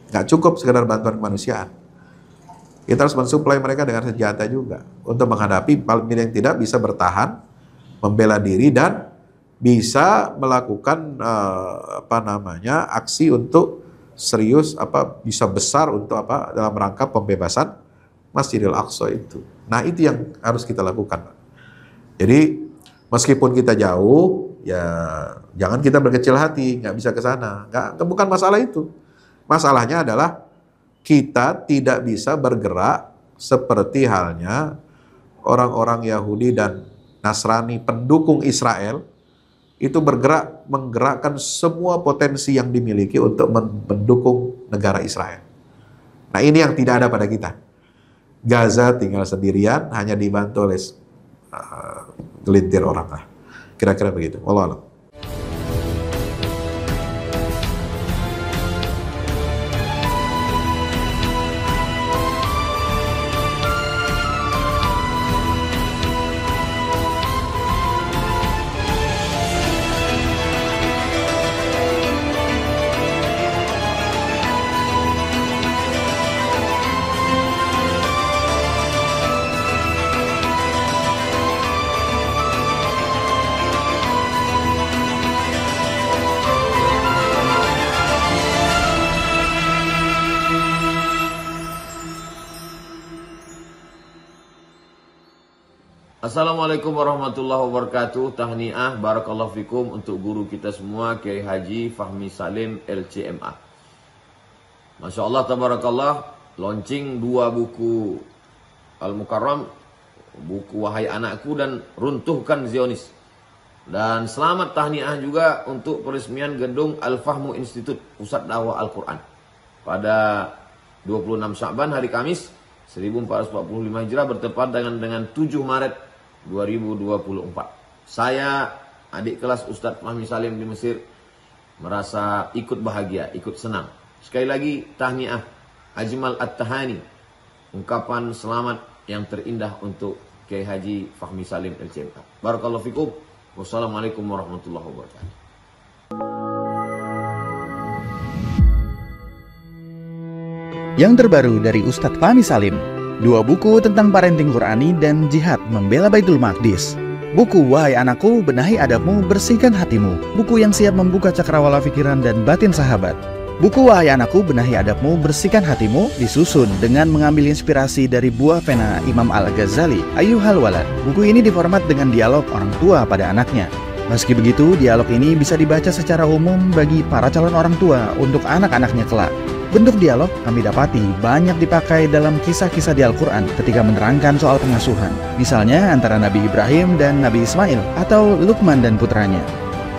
Nggak cukup sekedar bantuan kemanusiaan. Kita harus mensuplai mereka dengan senjata juga. Untuk menghadapi paling yang tidak bisa bertahan, membela diri, dan bisa melakukan aksi untuk serius, bisa besar untuk dalam rangka pembebasan Masjidil Aqsa itu. Nah, itu yang harus kita lakukan. Jadi meskipun kita jauh, ya jangan kita berkecil hati, nggak bisa ke sana. Bukan masalah itu. Masalahnya adalah kita tidak bisa bergerak seperti halnya orang-orang Yahudi dan Nasrani pendukung Israel itu menggerakkan semua potensi yang dimiliki untuk mendukung negara Israel. Nah, ini yang tidak ada pada kita. Gaza tinggal sendirian, hanya dibantu oleh gelintir orang lah. Kira-kira begitu. Wallahu a'lam. Assalamualaikum warahmatullahi wabarakatuh. Tahniah barakallahu fikum untuk guru kita semua, Kiai Haji Fahmi Salim LCMA. Masya Allah tabarakallah, launching 2 buku Al-Mukarram, buku Wahai Anakku dan Runtuhkan Zionis. Dan selamat tahniah juga untuk peresmian gedung Al-Fahmu Institute Pusat Dakwah Al-Quran pada 26 Sya'ban hari Kamis 1445 Hijrah bertepatan dengan 7 Maret 2024. Saya, adik kelas Ustadz Fahmi Salim di Mesir, merasa ikut bahagia, ikut senang. Sekali lagi tahniah, ajmal at-tahani, ungkapan selamat yang terindah untuk Kiai Haji Fahmi Salim LCMA. Barakallahu fikum. Wassalamualaikum warahmatullahi wabarakatuh. Yang terbaru dari Ustadz Fahmi Salim, 2 buku tentang parenting Qurani dan jihad membela Baitul Maqdis. Buku Wahai Anakku, Benahi Adabmu, Bersihkan Hatimu. Buku yang siap membuka cakrawala pikiran dan batin sahabat. Buku Wahai Anakku, Benahi Adabmu, Bersihkan Hatimu disusun dengan mengambil inspirasi dari buah pena Imam Al-Ghazali, Ayyuhal Walad. Buku ini diformat dengan dialog orang tua pada anaknya. Meski begitu, dialog ini bisa dibaca secara umum bagi para calon orang tua untuk anak-anaknya kelak. Bentuk dialog kami dapati banyak dipakai dalam kisah-kisah di Al-Quran ketika menerangkan soal pengasuhan. Misalnya antara Nabi Ibrahim dan Nabi Ismail atau Luqman dan putranya.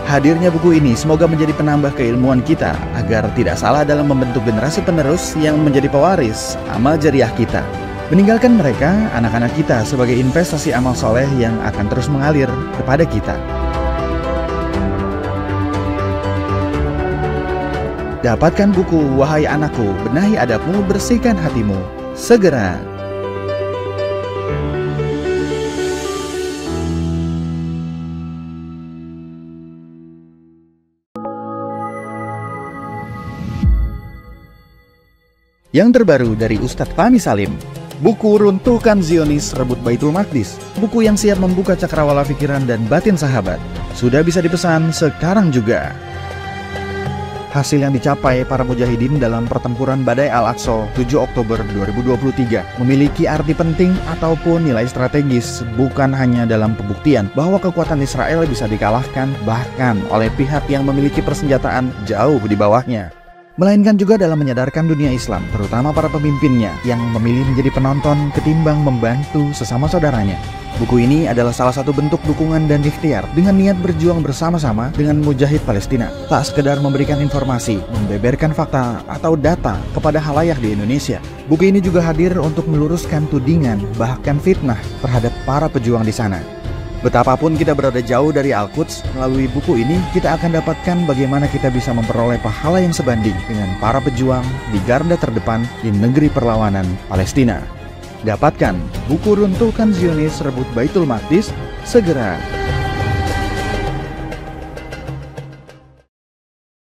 Hadirnya buku ini semoga menjadi penambah keilmuan kita agar tidak salah dalam membentuk generasi penerus yang menjadi pewaris amal jariah kita. Meninggalkan mereka, anak-anak kita sebagai investasi amal soleh yang akan terus mengalir kepada kita. Dapatkan buku Wahai Anakku, Benahi Adabmu, Bersihkan Hatimu segera. Yang terbaru dari Ustadz Fahmi Salim, buku Runtuhkan Zionis Rebut Baitul Maqdis, buku yang siap membuka cakrawala pikiran dan batin sahabat, sudah bisa dipesan sekarang juga. Hasil yang dicapai para mujahidin dalam pertempuran Badai Al-Aqsa 7 Oktober 2023 memiliki arti penting ataupun nilai strategis, bukan hanya dalam pembuktian bahwa kekuatan Israel bisa dikalahkan bahkan oleh pihak yang memiliki persenjataan jauh di bawahnya, melainkan juga dalam menyadarkan dunia Islam, terutama para pemimpinnya yang memilih menjadi penonton ketimbang membantu sesama saudaranya. Buku ini adalah salah satu bentuk dukungan dan ikhtiar dengan niat berjuang bersama-sama dengan mujahid Palestina. Tak sekedar memberikan informasi, membeberkan fakta atau data kepada halayak di Indonesia. Buku ini juga hadir untuk meluruskan tudingan bahkan fitnah terhadap para pejuang di sana. Betapapun kita berada jauh dari Al-Quds, melalui buku ini kita akan dapatkan bagaimana kita bisa memperoleh pahala yang sebanding dengan para pejuang di garda terdepan di negeri perlawanan Palestina. Dapatkan buku Runtuhkan Zionis Rebut Baitul Maqdis segera.